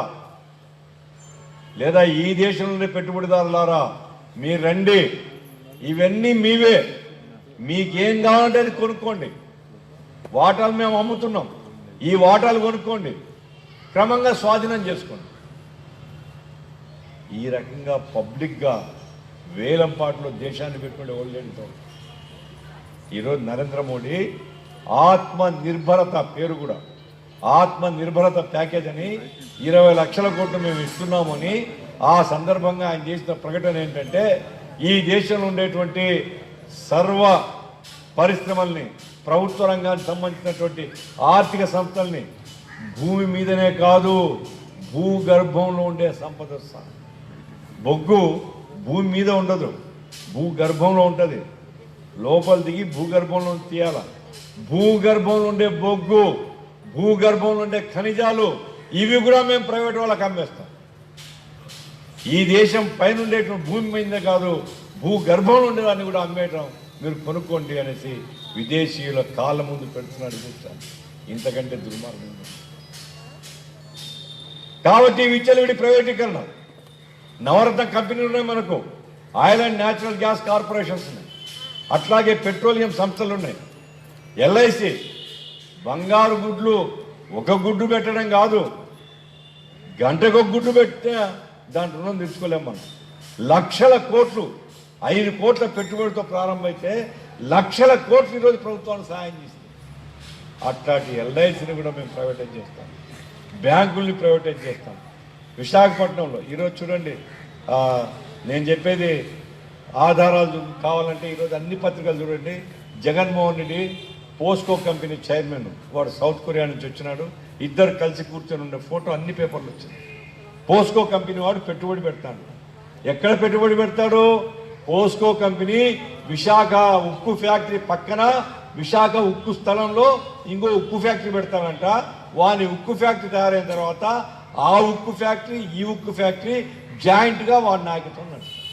లేదా ఈ దేశంలోనే పెట్టుబడిదారుల ద్వారా మీరు రండి, ఇవన్నీ మీవే, మీకేం కావాలంటే అది కొనుక్కోండి, వాటాలు మేము అమ్ముతున్నాం, ఈ వాటాలు కొనుక్కోండి, క్రమంగా స్వాధీనం చేసుకోండి. ఈ రకంగా పబ్లిక్గా వేలం పాటలో దేశాన్ని పెట్టుకునే వాళ్ళు ఏంటో. ఈరోజు నరేంద్ర మోడీ ఆత్మ నిర్భరత పేరు కూడా ఆత్మ నిర్భరత ప్యాకేజ్ అని 20 లక్షల కోట్లు మేము ఇస్తున్నామని ఆ సందర్భంగా ఆయన చేసిన ప్రకటన ఏంటంటే ఈ దేశంలో ఉండేటువంటి సర్వ పరిశ్రమల్ని, ప్రభుత్వ రంగానికి సంబంధించినటువంటి ఆర్థిక సంస్థల్ని భూమి మీదనే కాదు భూగర్భంలో ఉండే సంపద. బొగ్గు భూమి మీద ఉండదు, భూగర్భంలో ఉంటుంది. లోపల దిగి భూగర్భంలో తీయాల. భూగర్భంలో ఉండే బొగ్గు, భూగర్భంలో ఉండే ఖనిజాలు ఇవి కూడా మేము ప్రైవేట్ వాళ్ళకి అమ్మేస్తాం. ఈ దేశం పైన ఉండేటువంటి భూమి మీదే కాదు భూగర్భంలో ఉండేదాన్ని కూడా అమ్మేయటం మీరు కొనుక్కోండి అనేసి విదేశీయుల కాళ్ళ ముందు పెడుతున్నాడు. చూస్తాను ఇంతకంటే దుర్మార్గం. కాబట్టి విచ్చలవిడి ప్రైవేటీకరణ. నవరత్న కంపెనీలు ఉన్నాయి మనకు, oil and natural gas corporations ఉన్నాయి, అట్లాగే పెట్రోలియం సంస్థలు ఉన్నాయి. ఎల్ఐసి బంగారు గుడ్లు ఒక గుడ్డు పెట్టడం కాదు, గంటకు ఒక గుడ్డు పెడితే దాని రుణం తెచ్చుకోలేము మనం. లక్షల కోట్లు, 5 కోట్ల పెట్టుబడితో ప్రారంభమైతే లక్షల కోట్లు ఈరోజు ప్రభుత్వానికి సహాయం చేస్తుంది. అట్లాంటి ఎల్ఐసిని కూడా మేము ప్రైవేటైజ్ చేస్తాం, బ్యాంకుల్ని ప్రైవేటైజ్ చేస్తాం. విశాఖపట్నంలో ఈరోజు చూడండి, నేను చెప్పేది ఆధారాలు కావాలంటే ఈరోజు అన్ని పత్రికలు చూడండి. Jaganmohan Reddy POSCO company chairman, వాడు సౌత్ కొరియా నుంచి వచ్చినాడు, ఇద్దరు కలిసి కూర్చొని ఉండే ఫోటో అన్ని పేపర్లు వచ్చింది. పోస్కో కంపెనీ వాడు పెట్టుబడి పెడతాడు. ఎక్కడ పెట్టుబడి పెడతాడు? పోస్కో కంపెనీ విశాఖ ఉక్కు ఫ్యాక్టరీ పక్కన విశాఖ ఉక్కు స్థలంలో ఇంకో ఉక్కు ఫ్యాక్టరీ పెడతానంట. వాని ఉక్కు ఫ్యాక్టరీ తయారైన తర్వాత ఆ ఉక్కు ఫ్యాక్టరీ ఈ ఉక్కు ఫ్యాక్టరీ జాయింట్గా వాడి నాయకత్వం నడుస్తుంది.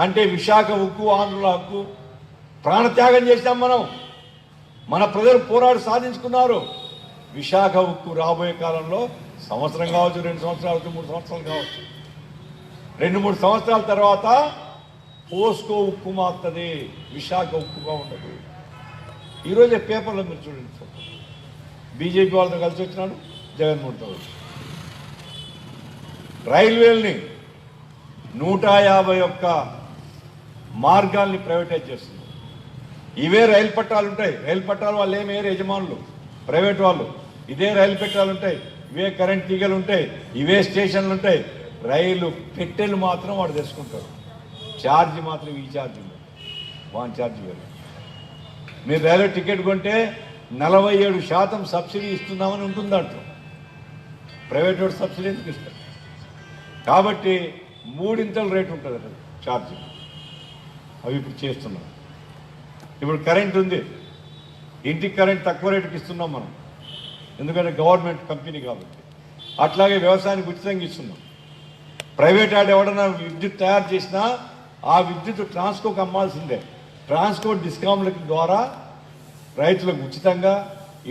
అంటే విశాఖ ఉక్కు, ఆంధ్రుల హక్కు ప్రాణత్యాగం చేశాం మనం. మన ప్రజలు పోరాడి సాధించుకున్నారు. విశాఖ ఉక్కు రాబోయే కాలంలో సంవత్సరం కావచ్చు, 2 సంవత్సరాలు, 3 సంవత్సరాలు కావచ్చు, 2-3 సంవత్సరాల తర్వాత పోస్కో ఉక్కు మారుతుంది, విశాఖ ఉక్కుగా ఉండదు. ఈరోజే పేపర్లో మీరు చూడండి, బీజేపీ వాళ్ళతో కలిసి వచ్చినాడు, జగన్మోహన్తో వచ్చి రైల్వేల్ని 151 మార్గాల్ని ప్రైవేటైజ్ చేస్తుంది. ఇవే రైలు పట్టాలు ఉంటాయి. రైలు పట్టాలు వాళ్ళు ఏమే యజమానులు, ప్రైవేట్ వాళ్ళు. ఇదే రైలు పట్టాలు ఉంటాయి, ఇవే కరెంట్ తీగలు ఉంటాయి, ఇవే స్టేషన్లు ఉంటాయి. రైలు పెట్టెలు మాత్రం వాడు తెచ్చుకుంటారు, ఛార్జీ మాత్రం ఈ ఛార్జీ, వాన్ ఛార్జీ వేరు. మీరు రైల్వే టికెట్ కొంటే 47% సబ్సిడీ ఇస్తున్నామని ఉంటుంది దాంట్లో. ప్రైవేట్ వాడు సబ్సిడీ ఎందుకు ఇస్తారు? కాబట్టి 3 రేటు ఉంటుంది అక్కడ ఛార్జీ. అవి ఇప్పుడు చేస్తున్నాం. ఇప్పుడు కరెంట్ ఉంది, ఇంటికి కరెంట్ తక్కువ రేటుకి ఇస్తున్నాం మనం, ఎందుకంటే గవర్నమెంట్ కంపెనీ కాబట్టి. అట్లాగే వ్యవసాయానికి ఉచితంగా ఇస్తున్నాం. ప్రైవేట్ వాడు ఎవడన్నా విద్యుత్ తయారు చేసినా ఆ విద్యుత్ ట్రాన్స్కోకి అమ్మాల్సిందే. ట్రాన్స్కో డిస్కౌంట్ల ద్వారా రైతులకు ఉచితంగా,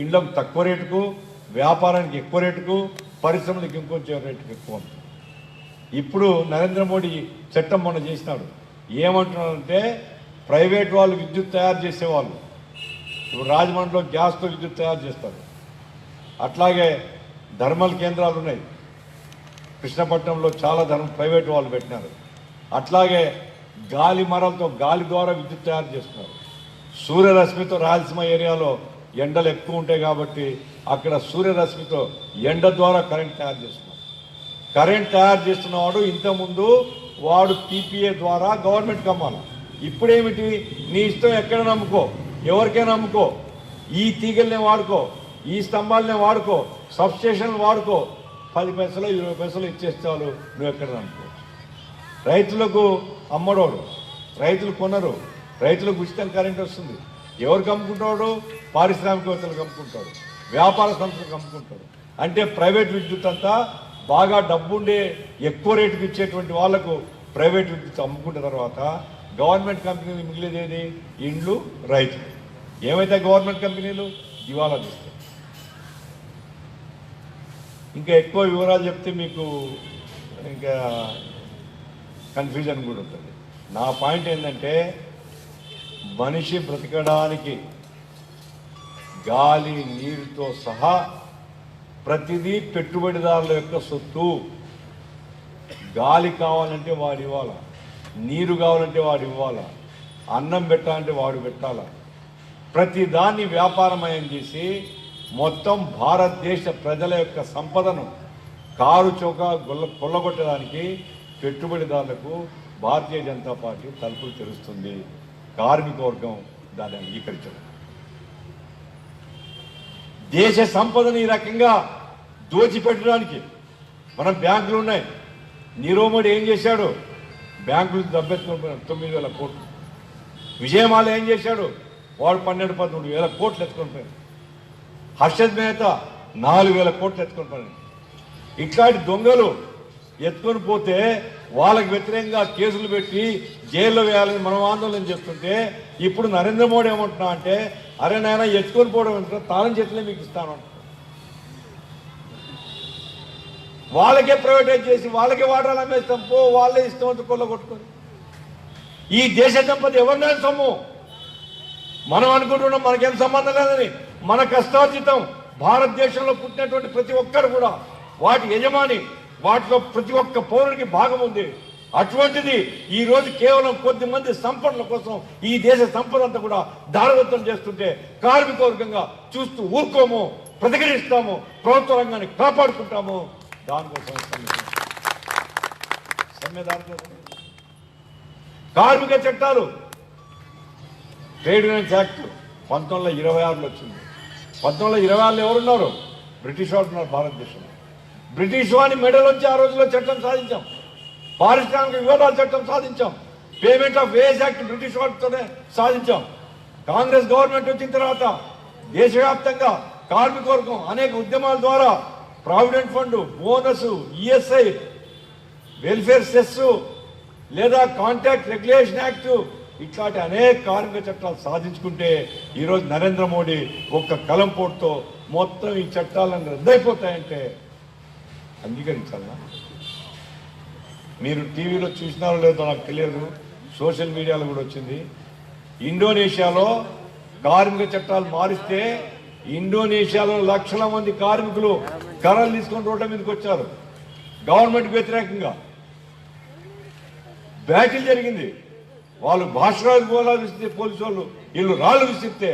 ఇండ్లకు తక్కువ రేటుకు, వ్యాపారానికి ఎక్కువ రేటుకు, పరిశ్రమలకు ఇంకొంచెం రేటుకు ఎక్కువ ఉంటుంది. ఇప్పుడు నరేంద్ర మోడీ చట్టం మొన్న చేసినాడు. ఏమంటున్నాడంటే ప్రైవేట్ వాళ్ళు విద్యుత్ తయారు చేసేవాళ్ళు ఇప్పుడు రాజమండ్రిలో గ్యాస్తో విద్యుత్ తయారు చేస్తారు. అట్లాగే థర్మల్ కేంద్రాలు ఉన్నాయి. కృష్ణపట్నంలో చాలా ప్రైవేట్ వాళ్ళు పెట్టినారు. అట్లాగే గాలి మరలతో గాలి ద్వారా విద్యుత్ తయారు చేస్తున్నారు. సూర్యరశ్మితో రాయలసీమ ఏరియాలో ఎండలు ఎక్కువ ఉంటాయి కాబట్టి అక్కడ సూర్యరశ్మితో ఎండ ద్వారా కరెంట్ తయారు చేస్తున్నారు. కరెంట్ తయారు చేస్తున్నవాడు ఇంతకుముందు వాడు PPA ద్వారా గవర్నమెంట్కి అమ్మాలి. ఇప్పుడేమిటి, నీ ఇష్టం ఎక్కడ నమ్ముకో, ఎవరికైనా నమ్ముకో, ఈ తీగల్నే వాడుకో, ఈ స్తంభాలనే వాడుకో, సబ్స్టేషన్లు వాడుకో, 10 పైసలు 20 పైసలు ఇచ్చేస్తావు, నువ్వు ఎక్కడ నమ్ముకోవచ్చు. రైతులకు అమ్మడోడు, రైతులు కొనరు, రైతులకు ఉచితం కరెంట్ వస్తుంది. ఎవరికి అమ్ముకుంటాడు? పారిశ్రామికవేత్తలకు అమ్ముకుంటాడు, వ్యాపార సంస్థలకు అమ్ముకుంటాడు. అంటే ప్రైవేట్ విద్యుత్ అంతా బాగా డబ్బుండే ఎక్కువ రేటుకి ఇచ్చేటువంటి వాళ్లకు ప్రైవేట్ విద్యుత్ అమ్ముకున్న తర్వాత గవర్నమెంట్ కంపెనీలు మిగిలేదేది? ఇండ్లు, రైతులు. ఏమైతే గవర్నమెంట్ కంపెనీలు దివాలా తీస్తాయి. ఇంకా ఎక్కువ వివరాలు చెప్తే మీకు ఇంకా కన్ఫ్యూజన్ కూడా ఉంటుంది. నా పాయింట్ ఏంటంటే మనిషి బ్రతకడానికి గాలి, నీరుతో సహా ప్రతిదీ పెట్టుబడిదారుల యొక్క సొత్తు. గాలి కావాలంటే వాడు ఇవ్వాలా, నీరు కావాలంటే వాడు ఇవ్వాలా, అన్నం పెట్టాలంటే వాడు పెట్టాలా. ప్రతి దాన్ని వ్యాపారమయం చేసి మొత్తం భారతదేశ ప్రజల యొక్క సంపదను కారు చౌక కొల్లగొట్టడానికి పెట్టుబడిదారులకు భారతీయ జనతా పార్టీ తలుపులు తెరుస్తుంది. కార్మిక వర్గం దాన్ని అంగీకరించడం. దేశ సంపదను ఈ రకంగా దోచిపెట్టడానికి మన బ్యాంకులు ఉన్నాయి. నీరవ్ మోడీ ఏం చేశాడు? బ్యాంకులు దబ్బెత్తుకొని 9,000 కోట్లు. విజయమాల ఏం చేశాడు? వాడు 12-13,000 కోట్లు ఎత్తుకొని పోయాడు. హర్షద్ మెహతా 4,000 కోట్లు ఎత్తుకొని పోయాడు. ఇట్లాంటి దొంగలు ఎత్తుకొని పోతే వాళ్ళకి వ్యతిరేకంగా కేసులు పెట్టి జైల్లో వేయాలని మనం ఆందోళన చేస్తుంటే ఇప్పుడు నరేంద్ర మోడీ ఏమంటున్నా అంటే, అరే నాయన ఎత్తుకొని పోవడం అంటే తాళం చేతులే మీకు ఇస్తాను, వాళ్ళకే ప్రైవేటైజ్ చేసి వాళ్ళకే వాటాలు అమ్మేస్తాం, పో వాళ్ళే ఇష్టం కొల్లగొట్టుకొని. ఈ దేశ సంపద ఎవరినైనా సొమ్ము. మనం అనుకుంటున్నాం మనకేం సంబంధం లేదని. మన కష్టార్జితం భారతదేశంలో పుట్టినటువంటి ప్రతి ఒక్కరు కూడా వాటి యజమాని, వాటిలో ప్రతి ఒక్క పౌరుడికి భాగం ఉంది. అటువంటిది ఈ రోజు కేవలం కొద్ది మంది సంపన్నుల కోసం ఈ దేశ సంపద అంతా కూడా దారదత్తం చేస్తుంటే కార్మిక వర్గంగా చూస్తూ ఊరుకోము, ప్రతిఘటిస్తాము, ప్రభుత్వ రంగాన్ని కాపాడుకుంటాము. దానికోసం సమ్మెదారులు, కార్మిక చట్టాలు, ట్రేడ్ యూనియన్స్ యాక్ట్ 1926లో వచ్చింది. 1926లో ఎవరున్నారు? బ్రిటిష్ వాళ్ళు ఉన్నారు భారతదేశంలో. బ్రిటిష్ వాడిని మెడల్ వచ్చి ఆ రోజుల్లో చట్టం సాధించాం. పారిశ్రామిక వివాదాల చట్టం సాధించాం. Payment of wage act British వాటితోనే సాధించాం. కాంగ్రెస్ గవర్నమెంట్ వచ్చిన తర్వాత దేశవ్యాప్తంగా కార్మిక వర్గం అనేక ఉద్యమాల ద్వారా provident fund, bonus, ESI, welfare cess లేదా కాంట్రాక్ట్ రెగ్యులేషన్ యాక్ట్ ఇట్లాంటి అనేక కార్మిక చట్టాలు సాధించుకుంటే ఈరోజు నరేంద్ర మోడీ ఒక్క కలం పోటుతో మొత్తం ఈ చట్టాలను రద్దయిపోతాయంటే అంగీకరించాలా? మీరు టీవీలో చూసినారో లేదో నాకు తెలియదు, సోషల్ మీడియాలో కూడా వచ్చింది. ఇండోనేషియాలో కార్మిక చట్టాలు మారిస్తే ఇండోనేషియాలో లక్షల మంది కార్మికులు కర్రలు తీసుకొని రోడ్ల మీదకి వచ్చారు. గవర్నమెంట్ వ్యతిరేకంగా బ్యాటిల్ జరిగింది. వాళ్ళు భాషరాజు గోళాలు విసిరితే పోలీసు వాళ్ళు వీళ్ళు రాళ్ళు విసిరితే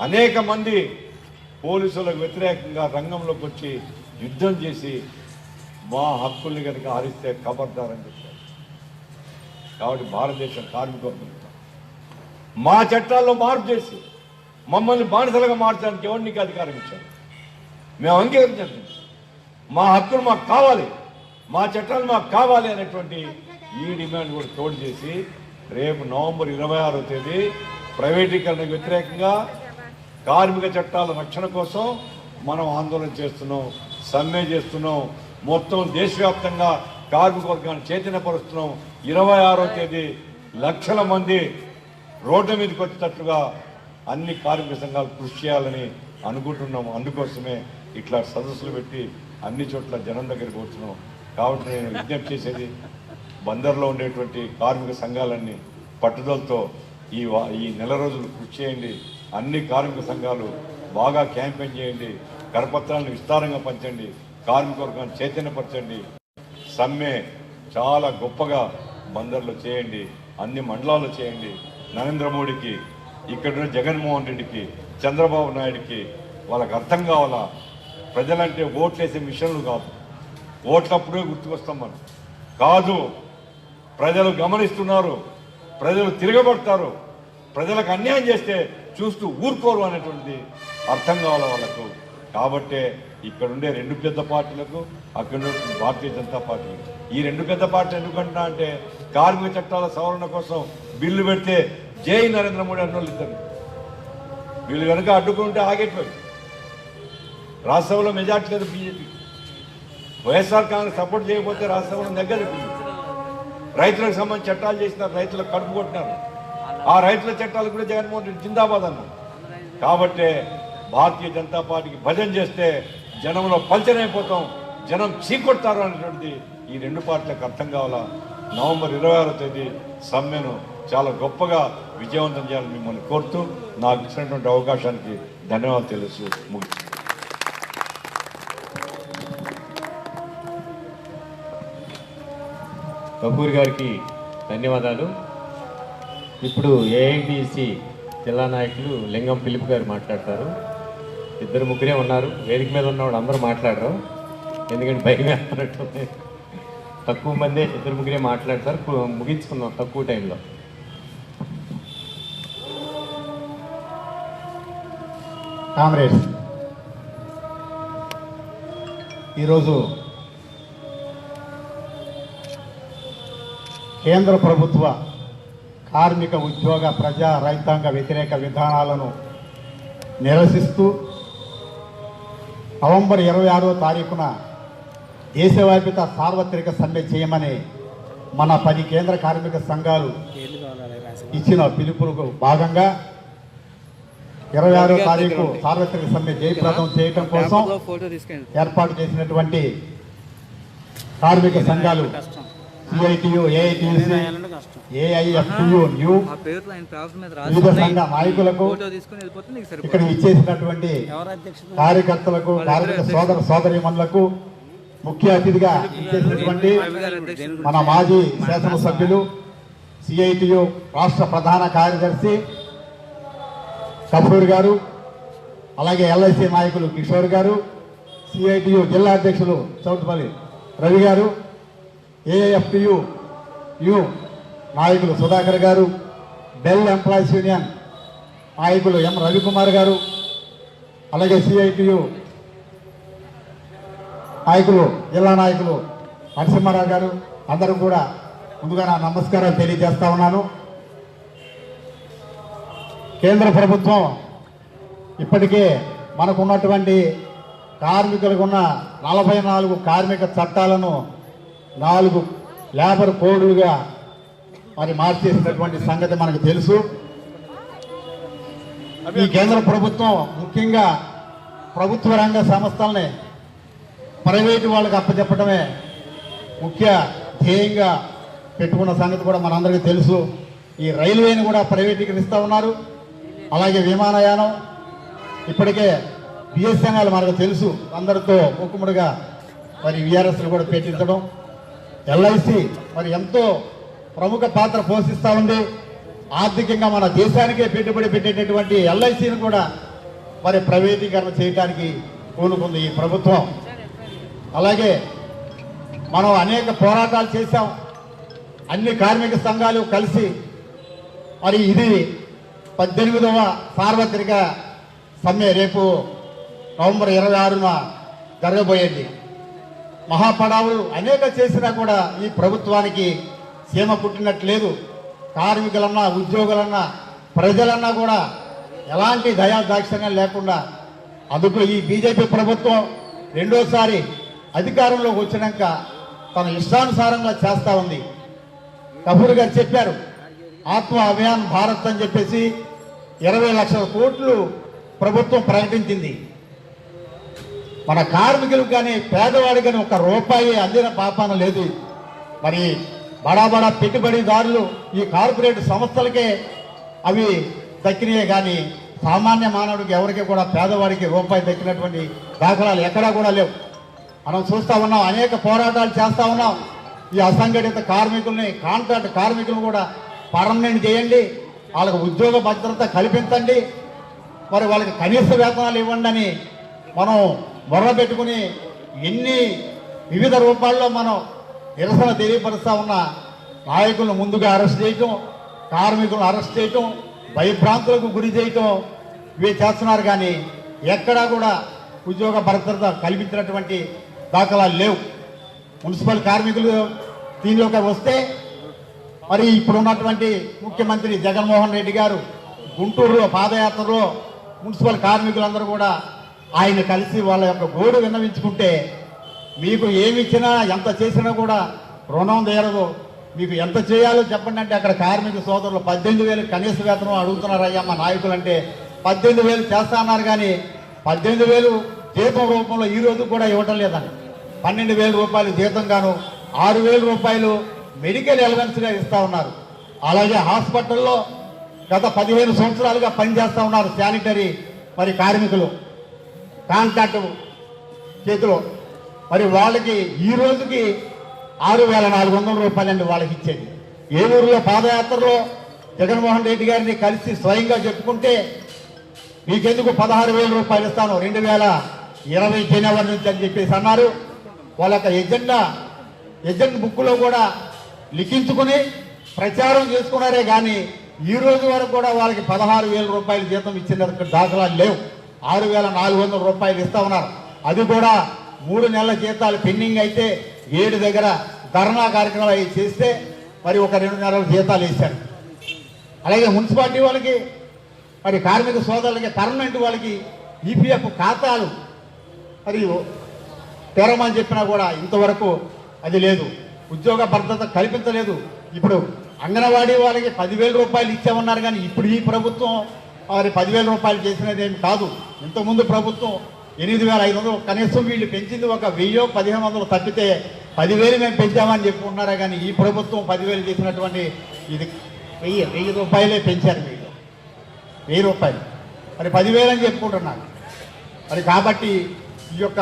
అనేక మంది పోలీసులకు వ్యతిరేకంగా రంగంలోకి వచ్చి యుద్ధం చేసి మా హక్కుల్ని కనుక హరిస్తే ఖబర్దారని చెప్పారు. కాబట్టి భారతదేశం కార్మిక మా చట్టాల్లో మార్పు చేసి మమ్మల్ని బానిసలుగా మార్చడానికి ఎవరు నీకు అధికారం ఇచ్చారు? మేము అంగీకరించండి. మా హక్కులు మాకు కావాలి, మా చట్టాలు మాకు కావాలి అనేటువంటి ఈ డిమాండ్ కూడా తోడు చేసి రేపు నవంబర్ 26వ తేదీ ప్రైవేటీకరణకు వ్యతిరేకంగా కార్మిక చట్టాల రక్షణ కోసం మనం ఆందోళన చేస్తున్నాం, సమ్మె చేస్తున్నాం. మొత్తం దేశవ్యాప్తంగా కార్మిక వర్గాన్ని చైతన్యపరుస్తున్నాం. 26వ తేదీ లక్షల మంది రోడ్ల మీదకి వచ్చేటట్లుగా అన్ని కార్మిక సంఘాలు కృషి చేయాలని అనుకుంటున్నాము. అందుకోసమే ఇట్లా సదస్సులు పెట్టి అన్ని చోట్ల జనం దగ్గరికి పోతున్నాం. కాబట్టి నేను విజ్ఞప్తి చేసేది, బందర్లో ఉండేటువంటి కార్మిక సంఘాలన్నీ పట్టుదలతో ఈ నెల రోజులు కృషి చేయండి. అన్ని కార్మిక సంఘాలు బాగా క్యాంపెయిన్ చేయండి, కరపత్రాలను విస్తారంగా పంచండి, కార్మిక వర్గాన్ని చైతన్యపరచండి. సమ్మె చాలా గొప్పగా బందర్లో చేయండి, అన్ని మండలాల్లో చేయండి. నరేంద్ర మోడీకి, ఇక్కడ జగన్మోహన్ రెడ్డికి, చంద్రబాబు నాయుడికి వాళ్ళకి అర్థం కావాలా, ప్రజలంటే ఓట్లేసే మిషన్లు కాదు. ఓట్లప్పుడే గుర్తుకొస్తాం మనం కాదు. ప్రజలు గమనిస్తున్నారు, ప్రజలు తిరగబడతారు, ప్రజలకు అన్యాయం చేస్తే చూస్తూ ఊరుకోరు అనేటువంటిది అర్థం కావాలి వాళ్ళకు. కాబట్టే ఇక్కడుండే 2 పెద్ద పార్టీలకు, అక్కడ భారతీయ జనతా పార్టీ, ఈ 2 పెద్ద పార్టీలు ఎందుకంటున్నా అంటే కార్మిక చట్టాల సవరణ కోసం బిల్లు పెడితే జై నరేంద్ర మోడీ అన్నోళ్ళు ఇద్దరు. వీళ్ళు కనుక అడ్డుకుంటే ఆగేటిపోయి. రాజ్యసభలో మెజార్టీ లేదు బీజేపీ. వైఎస్ఆర్ కాంగ్రెస్ సపోర్ట్ చేయకపోతే రాజ్యసభలో నెగ్గదు. రైతులకు సంబంధించి చట్టాలు చేసినారు, రైతులకు కడుపు కొట్టినారు. ఆ రైతుల చట్టాలు కూడా జగన్మోహన్ రెడ్డి జిందాబాద్ అన్నారు. కాబట్టే భారతీయ జనతా పార్టీకి భజన చేస్తే జనంలో పంచనైపోతాం, జనం చీకొడతారు అనేటువంటిది ఈ 2 పార్టీలకు అర్థం కావాలా. నవంబర్ 26వ తేదీ సమ్మెను చాలా గొప్పగా విజయవంతం చేయాలని మిమ్మల్ని కోరుతూ నాకు ఇచ్చినటువంటి అవకాశానికి ధన్యవాదాలు తెలుసు ముగిస్తూ. కపూర్ గారికి ధన్యవాదాలు. ఇప్పుడు ఏఐటీసీ జిల్లా నాయకులు లింగం ఫిలిప్ గారు మాట్లాడతారు. 2-3 ఉన్నారు, వేదిక మీద ఉన్నవాడు అందరూ మాట్లాడరు, ఎందుకంటే భయం వేస్తున్నట్టు. తక్కువ మందే 2-3 మాట్లాడతారు. ముగించుకుందాం తక్కువ టైంలో. కామ్రేడ్స్, ఈరోజు కేంద్ర ప్రభుత్వ కార్మిక ఉద్యోగ ప్రజా రైతాంగ వ్యతిరేక విధానాలను నిరసిస్తూ నవంబర్ 26వ తారీఖున దేశవ్యాపిత సార్వత్రిక సమ్మె చేయమని మన 10 కేంద్ర కార్మిక సంఘాలు ఇచ్చిన పిలుపులకు భాగంగా 26వ తారీఖు సార్వత్రిక సమ్మె జయప్రదం చేయటం కోసం ఏర్పాటు చేసినటువంటి కార్మిక సంఘాలు సిఐటియు, ఏఐటిసి, ఏఐఎఫ్టియు, న్యూ వివిధ సంఘ నాయకులకు, ఇక్కడ ఇచ్చేసినటువంటి కార్యకర్తలకు, కార్మిక సోదరీమణులకు, ముఖ్య అతిథిగా ఇచ్చేసినటువంటి మన మాజీ శాసనసభ్యులు, సిఐటియు రాష్ట్ర ప్రధాన కార్యదర్శి కపూర్ గారు, అలాగే ఎల్ఐసి నాయకులు కిషోర్ గారు, సిఐటియు జిల్లా అధ్యక్షులు చౌటుపల్లి రవి గారు, ఏఐఎఫ్టియు నాయకులు సుధాకర్ గారు, బెల్ ఎంప్లాయీస్ యూనియన్ నాయకులు ఎం రవికుమార్ గారు, అలాగే సిఐటియు నాయకులు జిల్లా నాయకులు నరసింహారావు గారు, అందరూ కూడా ముందుగా నా నమస్కారాలు తెలియజేస్తా ఉన్నాను. కేంద్ర ప్రభుత్వం ఇప్పటికే మనకున్నటువంటి కార్మికులకు ఉన్న 44 కార్మిక చట్టాలను 4 లేబర్ కోడ్లుగా మరి మార్చేసినటువంటి సంగతి మనకు తెలుసు. ఈ కేంద్ర ప్రభుత్వం ముఖ్యంగా ప్రభుత్వ రంగ సంస్థల్ని ప్రైవేటు వాళ్ళకి అప్పచెప్పడమే ముఖ్య ధ్యేయంగా పెట్టుకున్న సంగతి కూడా మనందరికీ తెలుసు. ఈ రైల్వేని కూడా ప్రైవేటీకరిస్తూ ఉన్నారు. అలాగే విమానయానం, ఇప్పటికే బిఎస్ఎన్ఎల్ మనకు తెలుసు, అందరితో ముక్కుముడిగా మరి విఆర్ఎస్లు కూడా పెట్టించడం, ఎల్ఐసి మరి ఎంతో ప్రముఖ పాత్ర పోషిస్తూ ఉంది. ఆర్థికంగా మన దేశానికే పెట్టుబడి పెట్టేటటువంటి ఎల్ఐసిని కూడా మరి ప్రైవేటీకరణ చేయడానికి పూనుకుంది ఈ ప్రభుత్వం. అలాగే మనం అనేక పోరాటాలు చేశాం, అన్ని కార్మిక సంఘాలు కలిసి. మరి ఇది 18వ సార్వత్రిక సమ్మె రేపు నవంబర్ 26న జరగబోయేది. మహాపడావులు అనేక చేసినా కూడా ఈ ప్రభుత్వానికి సీమ పుట్టినట్లేదు. కార్మికులన్నా, ఉద్యోగులన్నా, ప్రజలన్నా కూడా ఎలాంటి దయాదాక్షిణ్యం లేకుండా అందుకు ఈ బీజేపీ ప్రభుత్వం రెండోసారి అధికారంలోకి వచ్చినాక తన ఇష్టానుసారంగా చేస్తూ ఉంది. కపూర్ గారు చెప్పారు, ఆత్మ అభియాన్ భారత్ అని చెప్పేసి 20 లక్షల కోట్లు ప్రభుత్వం ప్రకటించింది. మన కార్మికులకు కానీ పేదవాడికి కానీ 1 రూపాయి అందిన పాపాన లేదు. మరి బడా బడా పెట్టుబడిదారులు ఈ కార్పొరేట్ సంస్థలకే అవి దక్కినాయే కానీ సామాన్య మానవుడికి ఎవరికి కూడా పేదవాడికి రూపాయి దక్కినటువంటి దాఖలాలు ఎక్కడా కూడా లేవు. మనం చూస్తూ ఉన్నాం, అనేక పోరాటాలు చేస్తూ ఉన్నాం. ఈ అసంఘటిత కార్మికుల్ని, కాంట్రాక్ట్ కార్మికులను కూడా పర్మనెంట్ చేయండి, వాళ్ళకి ఉద్యోగ భద్రత కల్పించండి, మరి వాళ్ళకి కనీస వేతనాలు ఇవ్వండి అని మనం మొర్ర పెట్టుకుని ఎన్ని వివిధ రూపాల్లో మనం నిరసన తెలియపరుస్తూ ఉన్న నాయకులను ముందుగా అరెస్ట్ చేయటం, కార్మికులను అరెస్ట్ చేయటం, భయభ్రాంతులకు గురి చేయటం ఇవి చేస్తున్నారు. కానీ ఎక్కడా కూడా ఉద్యోగ భద్రత కల్పించినటువంటి దాఖలాలు లేవు. మున్సిపల్ కార్మికులు దీనిలోకి వస్తే మరి ఇప్పుడున్నటువంటి ముఖ్యమంత్రి జగన్మోహన్ రెడ్డి గారు గుంటూరులో పాదయాత్రలో మున్సిపల్ కార్మికులందరూ కూడా ఆయన కలిసి వాళ్ళ యొక్క గోడు విన్నవించుకుంటే, మీకు ఏమి ఇచ్చినా ఎంత చేసినా కూడా రుణం తీరదు, మీకు ఎంత చేయాలో చెప్పండి అంటే అక్కడ కార్మిక సోదరులు 18,000 కనీస వేతనం అడుగుతున్నారయ్యా మా నాయకులు అంటే 18,000 చేస్తా అన్నారు. కానీ 18,000 జీతం రూపంలో ఈ రోజు కూడా ఇవ్వటం లేదని 12,000 రూపాయలు జీతంగాను 6,000 రూపాయలు మెడికల్ అలవెన్స్గా ఇస్తూ ఉన్నారు. అలాగే హాస్పిటల్లో గత 15 సంవత్సరాలుగా పనిచేస్తూ ఉన్నారు శానిటరీ మరి కార్మికులు కాంట్రాక్ట్ చేతిలో. మరి వాళ్ళకి ఈ రోజుకి 6,400 రూపాయలండి వాళ్ళకి ఇచ్చేది. ఏలూరులో పాదయాత్రలో జగన్మోహన్ రెడ్డి గారిని కలిసి స్వయంగా చెప్పుకుంటే మీకెందుకు 16,000 రూపాయలు ఇస్తాను 2020 జనవరి నుంచి అని చెప్పేసి అన్నారు. వాళ్ళ యొక్క ఎజెంట్ బుక్లో కూడా లిఖించుకుని ప్రచారం చేసుకున్నారే కానీ ఈ రోజు వరకు కూడా వాళ్ళకి 16,000 రూపాయలు జీతం ఇచ్చిన దాఖలాలు లేవు. 6,400 రూపాయలు ఇస్తా ఉన్నారు. అది కూడా 3 నెలల జీతాలు పెండింగ్ అయితే 7 దగ్గర ధర్నా కార్యక్రమాలు అవి చేస్తే మరి ఒక 2 నెలల జీతాలు ఇస్తారు. అలాగే మున్సిపాలిటీ వాళ్ళకి మరి కార్మిక సోదరులకి పర్మనెంట్ వాళ్ళకి ఈపీఎఫ్ ఖాతాలు మరి తెరమని చెప్పినా కూడా ఇంతవరకు అది లేదు, ఉద్యోగ భద్రత కల్పించలేదు. ఇప్పుడు అంగన్వాడీ వాళ్ళకి 10,000 రూపాయలు ఇచ్చామన్నారు కానీ ఇప్పుడు ఈ ప్రభుత్వం మరి 10,000 రూపాయలు చేసినది ఏమి కాదు. ఇంతకుముందు ప్రభుత్వం 8,500 కనీసం వీళ్ళు పెంచింది ఒక 1,000-1,500 తప్పితే 10,000 మేము పెంచామని చెప్పుకున్నారా కానీ ఈ ప్రభుత్వం 10,000 చేసినటువంటి ఇది 1,000 రూపాయలే పెంచారు. వీళ్ళు 1,000 రూపాయలు మరి 10,000 అని చెప్పుకుంటున్నారు. మరి కాబట్టి ఈ యొక్క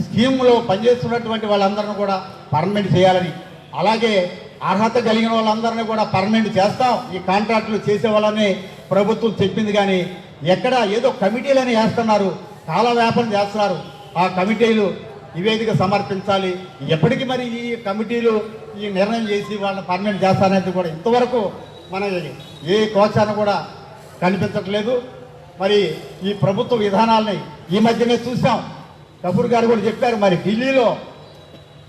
స్కీమ్లో పనిచేస్తున్నటువంటి వాళ్ళందరినీ కూడా పర్మనెంట్ చేయాలని, అలాగే అర్హత కలిగిన వాళ్ళందరినీ కూడా పర్మనెంట్ చేస్తాం ఈ కాంట్రాక్టులు చేసే వాళ్ళని ప్రభుత్వం చెప్పింది. కానీ ఎక్కడ ఏదో కమిటీలని వేస్తున్నారు, కాలవ్యాపనం చేస్తున్నారు. ఆ కమిటీలు నివేదిక సమర్పించాలి. ఎప్పటికీ మరి ఈ కమిటీలు ఈ నిర్ణయం చేసి వాళ్ళని పర్మనెంట్ చేస్తారనేది కూడా ఇంతవరకు మన ఏ కోశాన్ని కూడా కనిపించట్లేదు. మరి ఈ ప్రభుత్వ విధానాలని ఈ మధ్యనే చూసాం. కపూర్ గారు కూడా చెప్పారు, మరి ఢిల్లీలో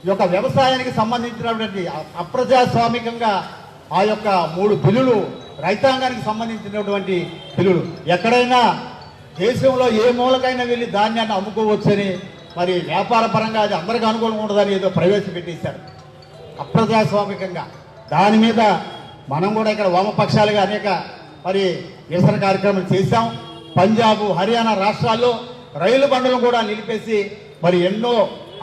ఈ యొక్క వ్యవసాయానికి సంబంధించినటువంటి అప్రజాస్వామికంగా ఆ యొక్క 3 బిల్లులు రైతాంగానికి సంబంధించినటువంటి బిల్లులు ఎక్కడైనా దేశంలో ఏ మూలకైనా వెళ్ళి ధాన్యాన్ని అమ్ముకోవచ్చని మరి వ్యాపార పరంగా అది అందరికీ అనుకూలంగా ఉండదని ఏదో ప్రవేశపెట్టేశారు అప్రజాస్వామికంగా. దాని మీద మనం కూడా ఇక్కడ వామపక్షాలుగా అనేక మరి నిరసన కార్యక్రమాలు చేశాం. పంజాబ్, హర్యానా రాష్ట్రాల్లో రైలు బండ్లను కూడా నిలిపేసి మరి ఎన్నో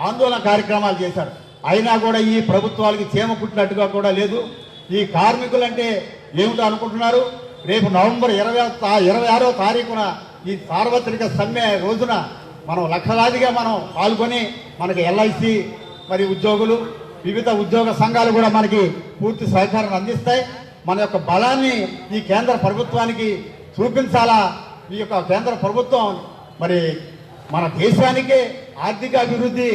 ఆందోళన కార్యక్రమాలు చేశారు. అయినా కూడా ఈ ప్రభుత్వాలకి చీమ పుట్టినట్టుగా కూడా లేదు. ఈ కార్మికులంటే ఏమిటో అనుకుంటున్నారు. రేపు నవంబర్ 26వ తారీఖున ఈ సార్వత్రిక సమ్మె రోజున మనం లక్షలాదిగా మనం పాల్గొని మనకి ఎల్ఐసి మరి ఉద్యోగులు, వివిధ ఉద్యోగ సంఘాలు కూడా మనకి పూర్తి సహకారం అందిస్తాయి. మన యొక్క బలాన్ని ఈ కేంద్ర ప్రభుత్వానికి చూపించాలా. ఈ యొక్క కేంద్ర ప్రభుత్వం మరి మన దేశానికే ఆర్థిక అభివృద్ధి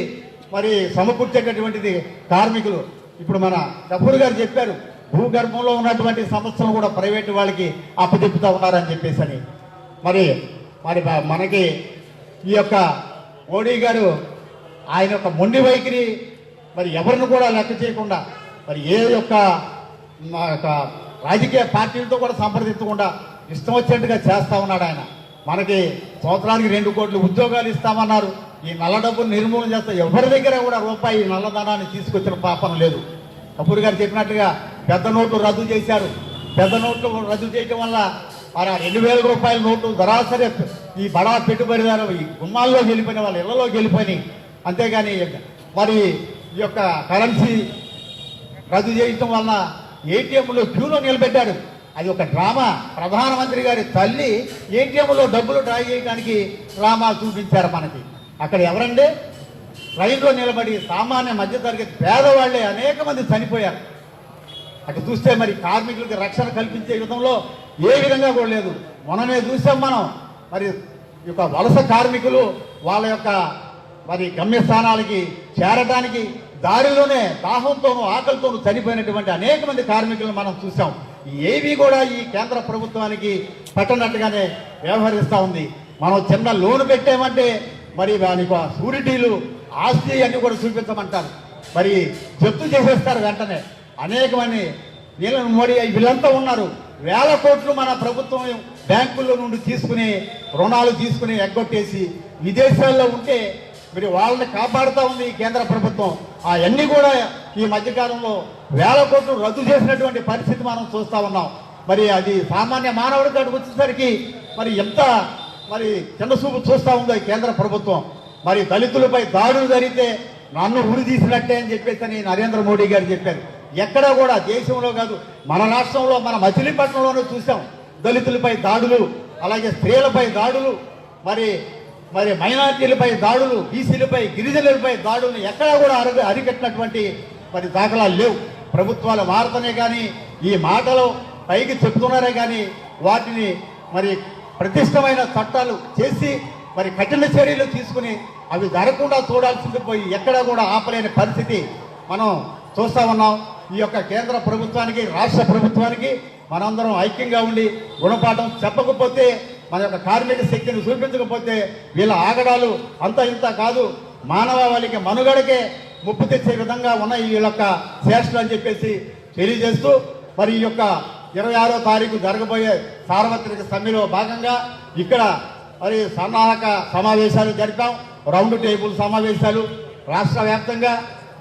మరి సమకూర్చేటటువంటిది కార్మికులు. ఇప్పుడు మన కపూర్ గారు చెప్పారు, భూగర్భంలో ఉన్నటువంటి సంస్థలను కూడా ప్రైవేటు వాళ్ళకి అప్పచెప్పుతూ ఉన్నారని చెప్పేసి. మరి మరి మనకి ఈ యొక్క మోడీ గారు ఆయన యొక్క మొండి వైఖరి మరి ఎవరిని కూడా లెక్క చేయకుండా మరి ఏ యొక్క రాజకీయ పార్టీలతో కూడా సంప్రదించకుండా ఇష్టం వచ్చినట్టుగా చేస్తా ఉన్నాడు ఆయన. మనకి సంవత్సరానికి 2 కోట్ల ఉద్యోగాలు ఇస్తామన్నారు. ఈ నల్ల డబ్బులు నిర్మూలన చేస్తా ఎవరి దగ్గర కూడా రూపాయి నల్లధనాన్ని తీసుకొచ్చిన పాపం లేదు. కపూర్ గారు చెప్పినట్టుగా పెద్ద నోట్లు రద్దు చేశారు. పెద్ద నోట్లు రద్దు చేయటం వల్ల మరి 2000 రూపాయల నోట్లు సరాసరి ఈ బడా పెట్టుబడిదారు ఈ గుమ్మాల్లోకి వెళ్ళిపోయిన వాళ్ళ ఇళ్లలోకి వెళ్ళిపోయినాయి. అంతేగాని మరి ఈ యొక్క కరెన్సీ రద్దు చేయటం వలన ఏటీఎంలో క్యూలో నిలబెట్టాడు. అది ఒక డ్రామా. ప్రధానమంత్రి గారి తల్లి ఏటీఎంలో డబ్బులు డ్రా చేయడానికి డ్రామా చూపించారు మనకి. అక్కడ ఎవరండి లైన్లో నిలబడి సామాన్య మధ్యతరగతి పేదవాళ్లే అనేక మంది చనిపోయారు. అటు చూస్తే మరి కార్మికులకు రక్షణ కల్పించే విధంలో ఏ విధంగా కూడా లేదు. మొన్ననే చూసాం మనం మరి ఈ యొక్క వలస కార్మికులు వాళ్ళ యొక్క మరి గమ్యస్థానాలకి చేరడానికి దారిలోనే దాహంతోనూ ఆకలితోనూ చనిపోయినటువంటి అనేక మంది కార్మికులను మనం చూసాం. ఏవి కూడా ఈ కేంద్ర ప్రభుత్వానికి పట్టనట్టుగానే వ్యవహరిస్తూ ఉంది. మనం చిన్న లోన్ పెట్టామంటే మరి దానికి షూరిటీలు ఆస్తి అన్ని కూడా చూపించమంటారు. మరి జప్తు చేసేస్తారు వెంటనే. అనేక మంది నీళ్ళ మోడీ వీళ్ళంతా ఉన్నారు. 1000 కోట్లు మన ప్రభుత్వం బ్యాంకుల్లో నుండి తీసుకుని రుణాలు తీసుకుని ఎగ్గొట్టేసి విదేశాల్లో ఉంటే మరి వాళ్ళని కాపాడుతూ ఉంది ఈ కేంద్ర ప్రభుత్వం. అవన్నీ కూడా ఈ మధ్యకాలంలో 1000 కోట్లు రద్దు చేసినటువంటి పరిస్థితి మనం చూస్తూ ఉన్నాం. మరి అది సామాన్య మానవుడికి అటు వచ్చేసరికి మరి ఎంత మరి చిన్న చూపు చూస్తూ ఉందో ఈ కేంద్ర ప్రభుత్వం. మరి దళితులపై దాడులు జరిగితే నన్ను ఉరి తీసినట్టే అని చెప్పేసి నరేంద్ర మోడీ గారు చెప్పారు. ఎక్కడా కూడా దేశంలో కాదు మన రాష్ట్రంలో మన మచిలీపట్నంలోనే చూసాం దళితులపై దాడులు, అలాగే స్త్రీలపై దాడులు, మరి మరి మైనార్టీలపై దాడులు, బీసీలపై గిరిజనులపై దాడులు ఎక్కడా కూడా అరికట్టినటువంటి మరి దాఖలాలు లేవు. ప్రభుత్వాలు మారుతనే కానీ ఈ మాటలు పైకి చెప్తున్నారే కానీ వాటిని మరి ప్రతిష్టమైన చట్టాలు చేసి మరి కఠిన చర్యలు తీసుకుని అవి జరగకుండా చూడాల్సింది పోయి ఎక్కడా కూడా ఆపలేని పరిస్థితి మనం చూస్తూ ఉన్నాం. ఈ యొక్క కేంద్ర ప్రభుత్వానికి రాష్ట్ర ప్రభుత్వానికి మనందరం ఐక్యంగా ఉండి గుణపాఠం చెప్పకపోతే మన యొక్క కార్మిక శక్తిని చూపించకపోతే వీళ్ళ ఆగడాలు అంత ఇంత కాదు, మానవాళికి మనుగడకే ముప్పు తెచ్చే విధంగా ఉన్న ఈ యొక్క చేష్టలు అని చెప్పేసి తెలియజేస్తూ మరి ఈ యొక్క 26వ తారీఖు జరగబోయే సార్వత్రిక సమ్మెలో భాగంగా ఇక్కడ మరి సన్నాహక సమావేశాలు జరిపాం. రౌండ్ టేబుల్ సమావేశాలు రాష్ట్ర వ్యాప్తంగా,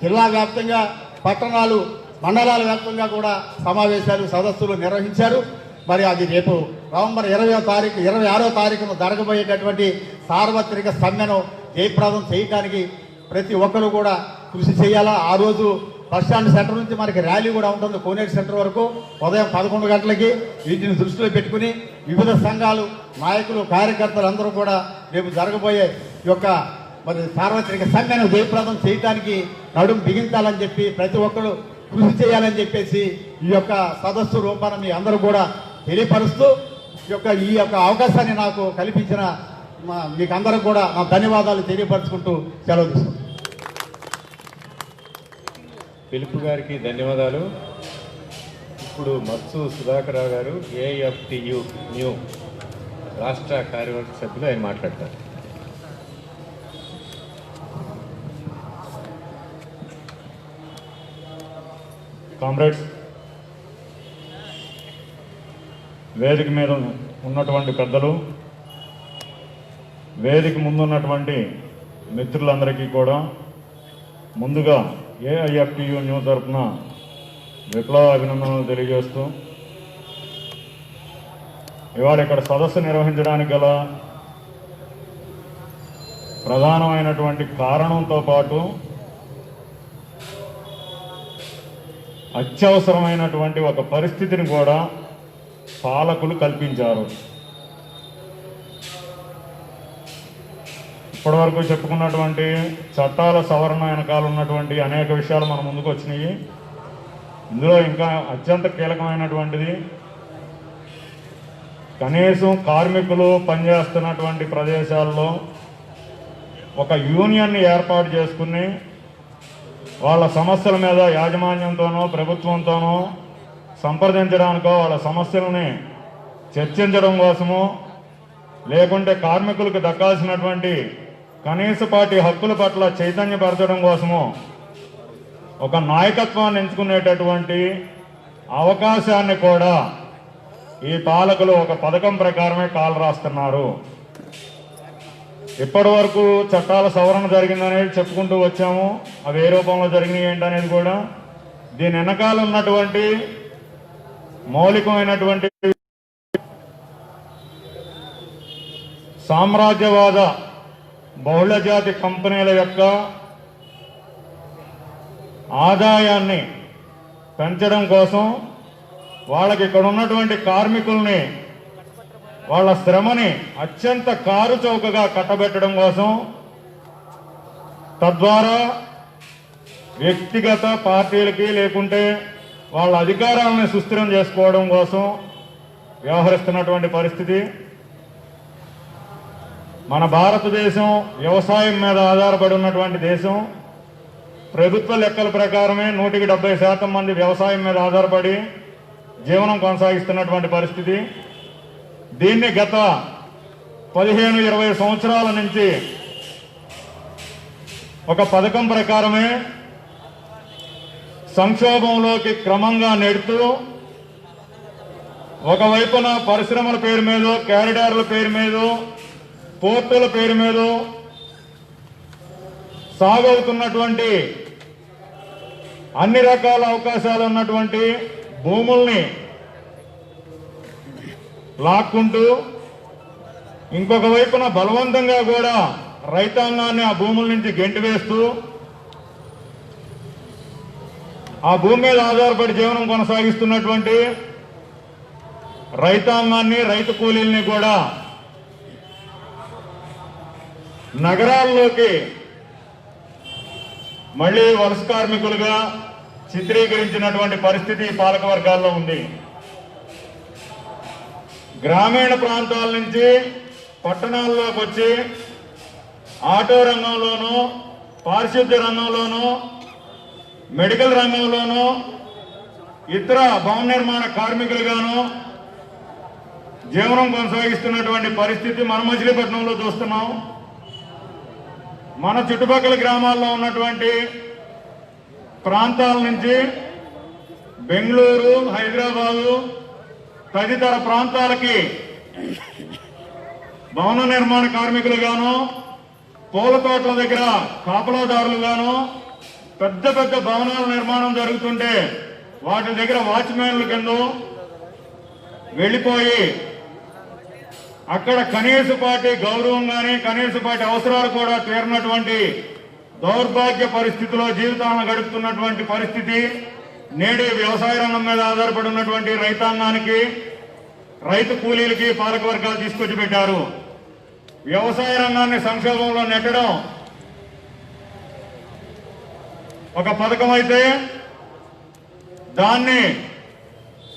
జిల్లా వ్యాప్తంగా, పట్టణాలు, మండలాల వ్యాప్తంగా కూడా సమావేశాలు సదస్సులు నిర్వహించారు. మరి అది రేపు నవంబర్ 26వ తారీఖున జరగబోయేటటువంటి సార్వత్రిక సమ్మెను జయప్రదం చేయడానికి ప్రతి ఒక్కరు కూడా కృషి చేయాలా. ఆ రోజు బస్టాండ్ సెంటర్ నుంచి మనకి ర్యాలీ కూడా ఉంటుంది కోనేరు సెంటర్ వరకు ఉదయం 11 గంటలకి. వీటిని దృష్టిలో పెట్టుకుని వివిధ సంఘాలు, నాయకులు, కార్యకర్తలు అందరూ కూడా రేపు జరగబోయే ఈ యొక్క మరి సార్వత్రిక సమ్మెను జయప్రదం చేయడానికి నడుం బిగించాలని చెప్పి ప్రతి ఒక్కరు కృషి చేయాలని చెప్పేసి ఈ యొక్క సదస్సు రూపాన్ని మీ అందరూ కూడా తెలియపరుస్తూ ఈ యొక్క అవకాశాన్ని నాకు కల్పించిన మీకు అందరూ కూడా నా ధన్యవాదాలు తెలియపరుచుకుంటూ సెలవు తీసుకుంటాను. పిలుపు గారికి ధన్యవాదాలు. ఇప్పుడు మత్సు సుధాకరరావు గారు ఏఎఫ్టియు న్యూ రాష్ట్ర కార్యవర్గ సభ్యులు ఆయన మాట్లాడతారు. కామ్రేడ్స్, వేదిక మీద ఉన్నటువంటి పెద్దలు, వేదిక ముందున్నటువంటి మిత్రులందరికీ కూడా ముందుగా ఏఐఎఫ్టియు న్యూ తరఫున విప్లవ అభినందనలు తెలియజేస్తూ ఇవాళ ఇక్కడ సదస్సు నిర్వహించడానికి గల ప్రధానమైనటువంటి కారణంతో పాటు అత్యవసరమైనటువంటి ఒక పరిస్థితిని కూడా పాలకులు కల్పించారు. ఇప్పటివరకు చెప్పుకున్నటువంటి చట్టాల సవరణ వెనకాల ఉన్నటువంటి అనేక విషయాలు మన ముందుకు వచ్చినాయి. ఇందులో ఇంకా అత్యంత కీలకమైనటువంటిది కనీసం కార్మికులు పనిచేస్తున్నటువంటి ప్రదేశాల్లో ఒక యూనియన్ని ఏర్పాటు చేసుకుని వాళ్ళ సమస్యల మీద యాజమాన్యంతోనో ప్రభుత్వంతోనో సంప్రదించడానికో వాళ్ళ సమస్యలని చర్చించడం కోసమో లేకుంటే కార్మికులకు దక్కాల్సినటువంటి కనీసపాటి హక్కుల పట్ల చైతన్యపరచడం కోసమో ఒక నాయకత్వాన్ని ఎంచుకునేటటువంటి అవకాశాన్ని కూడా ఈ పాలకులు ఒక పథకం ప్రకారమే కాలు రాస్తున్నారు. ఇప్పటి వరకు చట్టాల సవరణ జరిగిందనేది చెప్పుకుంటూ వచ్చాము. అవి ఏ రూపంలో జరిగినాయి ఏంటనేది కూడా దీని వెనకాల ఉన్నటువంటి మౌలికమైనటువంటి సామ్రాజ్యవాద బహుళజాతి కంపెనీల యొక్క ఆదాయాన్ని పెంచడం కోసం, వాళ్ళకి ఇక్కడ ఉన్నటువంటి కార్మికుల్ని వాళ్ళ శ్రమని అత్యంత కారు చౌకగా కట్టబెట్టడం కోసం, తద్వారా వ్యక్తిగత పార్టీలకి లేకుంటే వాళ్ళ అధికారాలను సుస్థిరం చేసుకోవడం కోసం వ్యవహరిస్తున్నటువంటి పరిస్థితి. మన భారతదేశం వ్యవసాయం మీద ఆధారపడి ఉన్నటువంటి దేశం. ప్రభుత్వ లెక్కల ప్రకారమే 170% మంది వ్యవసాయం మీద ఆధారపడి జీవనం కొనసాగిస్తున్నటువంటి పరిస్థితి. దీన్ని గత 15-20 సంవత్సరాల నుంచి ఒక పథకం ప్రకారమే సంక్షోభంలోకి క్రమంగా నెడుతూ, ఒకవైపున పరిశ్రమల పేరు మీద, కారిడార్ల పేరు మీద, పోర్టుల పేరు మీద సాగవుతున్నటువంటి అన్ని రకాల అవకాశాలు ఉన్నటువంటి భూముల్ని లాక్కుంటూ, ఇంకొక వైపున బలవంతంగా కూడా రైతాంగాన్ని ఆ భూముల నుంచి గెంటివేస్తూ, ఆ భూమి మీద ఆధారపడి జీవనం కొనసాగిస్తున్నటువంటి రైతాంగాన్ని, రైతు కూలీల్ని కూడా నగరాల్లోకి మళ్లీ వలస కార్మికులుగా చిత్రీకరించినటువంటి పరిస్థితి పాలక వర్గాల్లో ఉంది. గ్రామీణ ప్రాంతాల నుంచి పట్టణాల్లోకి వచ్చి ఆటో రంగంలోనూ, పారిశుద్ధ్య రంగంలోనూ, మెడికల్ రంగంలోనూ, ఇతర భవన నిర్మాణ కార్మికులుగాను జీవనం కొనసాగిస్తున్నటువంటి పరిస్థితి మన మచిలీపట్నంలో చూస్తున్నాం. మన చుట్టుపక్కల గ్రామాల్లో ఉన్నటువంటి ప్రాంతాల నుంచి బెంగళూరు, హైదరాబాదు తదితర ప్రాంతాలకి భవన నిర్మాణ కార్మికులుగాను, పూల తోటల దగ్గర కాపలాదారులుగాను, పెద్ద పెద్ద భవనాల నిర్మాణం జరుగుతుంటే వాటి దగ్గర వాచ్మెన్ల కింద వెళ్ళిపోయి అక్కడ కనీసపాటి గౌరవం కానీ, కనీసపాటి అవసరాలు కూడా తీరినటువంటి దౌర్భాగ్య పరిస్థితిలో జీవితాలను గడుపుతున్నటువంటి పరిస్థితి నేడే వ్యవసాయ రంగం మీద ఆధారపడి ఉన్నటువంటి రైతాంగానికి, రైతు కూలీలకి పాలక వర్గాలు తీసుకొచ్చి పెట్టారు. వ్యవసాయ రంగాన్ని సంక్షోభంలో నెట్టడం ఒక పథకం అయితే, దాన్ని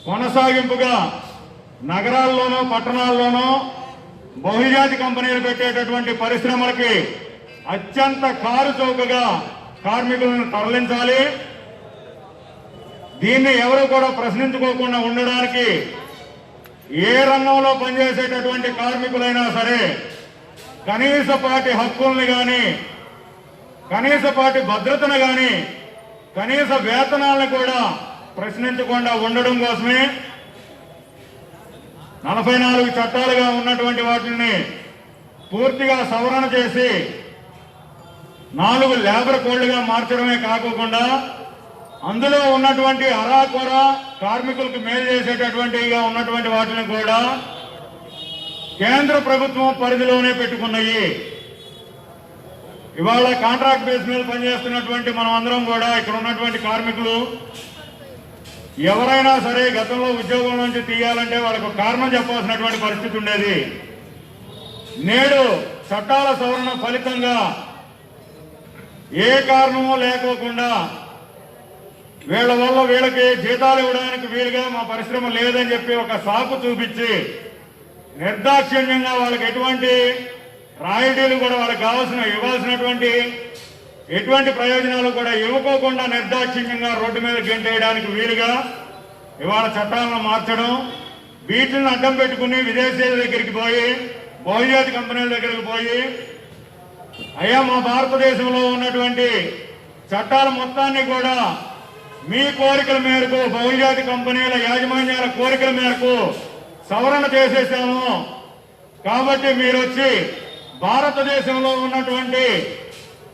కొనసాగింపుగా నగరాల్లోనూ పట్టణాల్లోనూ బహుజాతి కంపెనీలు పెట్టేటటువంటి పరిశ్రమలకి అత్యంత కారు చౌకగా కార్మికులను తరలించాలి. దీన్ని ఎవరు కూడా ప్రశ్నించుకోకుండా ఉండడానికి ఏ రంగంలో పనిచేసేటటువంటి కార్మికులైనా సరే కనీసపాటి హక్కుల్ని కానీ, కనీసపాటి భద్రతను కానీ, కనీస వేతనాలను కూడా ప్రశ్నించకుండా ఉండడం కోసమే 44 చట్టాలుగా ఉన్నటువంటి వాటిని పూర్తిగా సవరణ చేసి 4 లేబర్ కోడ్లుగా మార్చడమే కాకుండా అందులో ఉన్నటువంటి అరాకొర కార్మికులకు మేలు చేసేటటువంటిగా ఉన్నటువంటి వాటిని కూడా కేంద్ర ప్రభుత్వం పరిధిలోనే పెట్టుకున్నాయి. ఇవాళ కాంట్రాక్ట్ బేస్ మీద పనిచేస్తున్నటువంటి మనం అందరం కూడా ఇక్కడ ఉన్నటువంటి కార్మికులు ఎవరైనా సరే గతంలో ఉద్యోగం నుంచి తీయాలంటే వాళ్ళకు కారణం చెప్పాల్సినటువంటి పరిస్థితి ఉండేది. నేడు చట్టాల సవరణ ఫలితంగా ఏ కారణమో లేకోకుండా వీళ్ళ వల్ల వీళ్ళకి జీతాలు ఇవ్వడానికి వీలుగా మా పరిశ్రమ లేదని చెప్పి ఒక సాకు చూపించి నిర్దాక్షిణ్యంగా వాళ్ళకి ఎటువంటి రాయితీలు కూడా వాళ్ళకి ఇవ్వాల్సినటువంటి ఎటువంటి ప్రయోజనాలు కూడా ఇవ్వకోకుండా నిర్దాక్షిణ్యంగా రోడ్డు మీద గెంటేయడానికి వీలుగా ఇవాళ చట్టాలను మార్చడం, వీటిని అడ్డం పెట్టుకుని విదేశీయుల దగ్గరికి పోయి, బహుజాతి కంపెనీల దగ్గరికి పోయి, అయ్యా మా భారతదేశంలో ఉన్నటువంటి చట్టాల మొత్తాన్ని కూడా మీ కోరికల మేరకు, బహుజాతి కంపెనీల యాజమాన్యాల కోరికల మేరకు సవరణ చేసేసాము. కాబట్టి మీరు వచ్చి భారతదేశంలో ఉన్నటువంటి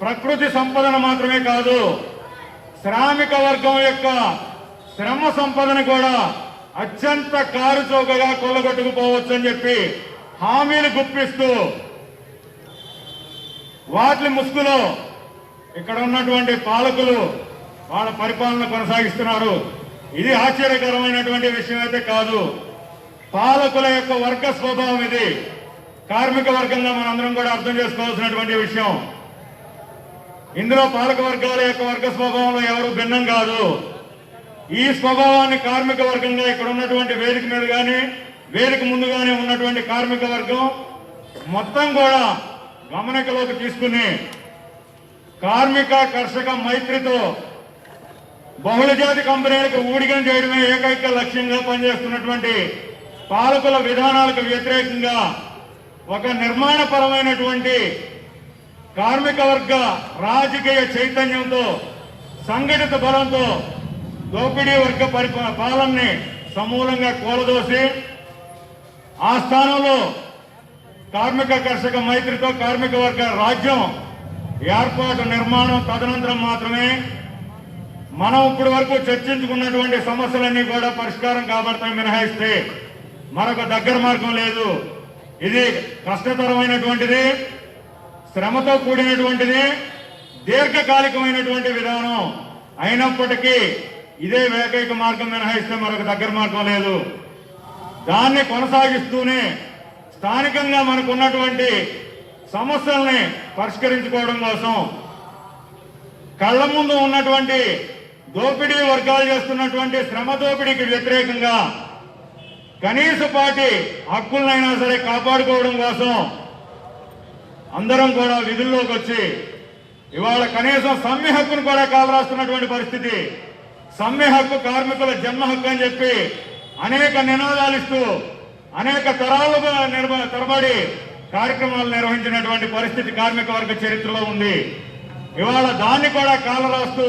ప్రకృతి సంపదను మాత్రమే కాదు, శ్రామిక వర్గం యొక్క శ్రమ సంపదను కూడా అత్యంత కారుచౌకగా కొల్లగొట్టుకుపోవచ్చు అని చెప్పి హామీలు గుప్పిస్తూ వాటి ముసుగులో ఇక్కడ ఉన్నటువంటి పాలకులు వాళ్ళ పరిపాలన కొనసాగిస్తున్నారు. ఇది ఆశ్చర్యకరమైనటువంటి విషయం అయితే కాదు. పాలకుల యొక్క వర్గ స్వభావం ఇది. కార్మిక వర్గంగా మనందరం కూడా అర్థం చేసుకోవాల్సినటువంటి విషయం. ఇందులో పాలక వర్గాల యొక్క వర్గ స్వభావంలో ఎవరు భిన్నం కాదు. ఈ స్వభావాన్ని కార్మిక వర్గంగా ఇక్కడ ఉన్నటువంటి వేదిక మీద కానీ వేదిక ముందుగానే ఉన్నటువంటి కార్మిక వర్గం మొత్తం కూడా గమనికలోకి తీసుకుని కార్మిక కర్షక మైత్రితో బహుళజాతి కంపెనీలకు ఊడిగం చేయడమే ఏకైక లక్ష్యంగా పనిచేస్తున్నటువంటి పాలకుల విధానాలకు వ్యతిరేకంగా ఒక నిర్మాణపరమైనటువంటి కార్మిక వర్గ రాజకీయ చైతన్యంతో సంఘటిత బలంతో దోపిడీ వర్గ పాలనని సమూలంగా కూలదోసి ఆ స్థానంలో కార్మిక కర్షక మైత్రితో కార్మిక వర్గ రాజ్యం ఏర్పాటు నిర్మాణం తదనంతరం మాత్రమే మనం ఇప్పటి వరకు చర్చించుకున్నటువంటి సమస్యలన్నీ కూడా పరిష్కారం కాబడతాయి మినహాయిస్తే మరొక దగ్గర మార్గం లేదు. ఇది కష్టతరమైనటువంటిది, శ్రమతో కూడినటువంటిది, దీర్ఘకాలికమైనటువంటి విధానం అయినప్పటికీ ఇదే ఏకైక మార్గం మినహాయిస్తే మరొక దగ్గర మార్గం లేదు. దాన్ని కొనసాగిస్తూనే స్థానికంగా మనకు ఉన్నటువంటి సమస్యల్ని పరిష్కరించుకోవడం కోసం కళ్ల ముందు ఉన్నటువంటి దోపిడీ వర్గాలు చేస్తున్నటువంటి శ్రమ దోపిడీకి వ్యతిరేకంగా కనీసపాటి హక్కులనైనా సరే కాపాడుకోవడం కోసం అందరం కూడా విధుల్లోకి వచ్చి ఇవాళ కనీసం సమ్మె హక్కును కూడా కాలరాస్తున్నటువంటి పరిస్థితి. సమ్మె హక్కు కార్మికుల జన్మ హక్కు అని చెప్పి అనేక నినాదాలు ఇస్తూ అనేక తరాలుగా తరబడి కార్యక్రమాలు నిర్వహించినటువంటి పరిస్థితి కార్మిక వర్గ చరిత్రలో ఉంది. ఇవాళ దాన్ని కూడా కాలరాస్తూ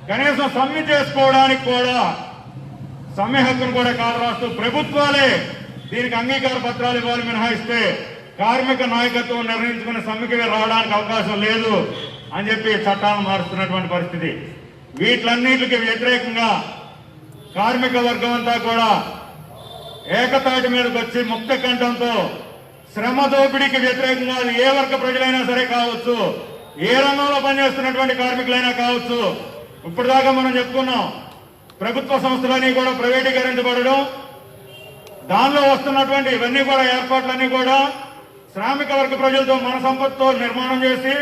కనీసం సమ్మె చేసుకోవడానికి కూడా సమ్మె హక్కును కూడా కాలరాస్తూ ప్రభుత్వాలే దీనికి అంగీకార పత్రాలు ఇవ్వాలి మినహాయిస్తే కార్మిక నాయకత్వం నిర్ణయించుకుని సమ్మెకి రావడానికి అవకాశం లేదు అని చెప్పి చట్టాలను మారుస్తున్నటువంటి పరిస్థితి. వీటిలన్నిటికి వ్యతిరేకంగా కార్మిక వర్గం అంతా కూడా ఏకతాటి మీదకి వచ్చి ముక్త కంఠంతో శ్రమ దోపిడీకి వ్యతిరేకంగా అది ఏ వర్గ ప్రజలైనా సరే కావచ్చు, ఏ రంగంలో పనిచేస్తున్నటువంటి కార్మికులైనా కావచ్చు. ఇప్పటిదాకా మనం చెప్పుకున్నాం, ప్రభుత్వ సంస్థలన్నీ కూడా ప్రైవేటీకరించబడడం, దానిలో వస్తున్నటువంటి ఇవన్నీ కూడా ఏర్పాట్లన్నీ కూడా శ్రామిక వర్గ ప్రజలతో మన సంపత్తితో నిర్మాణం చేసి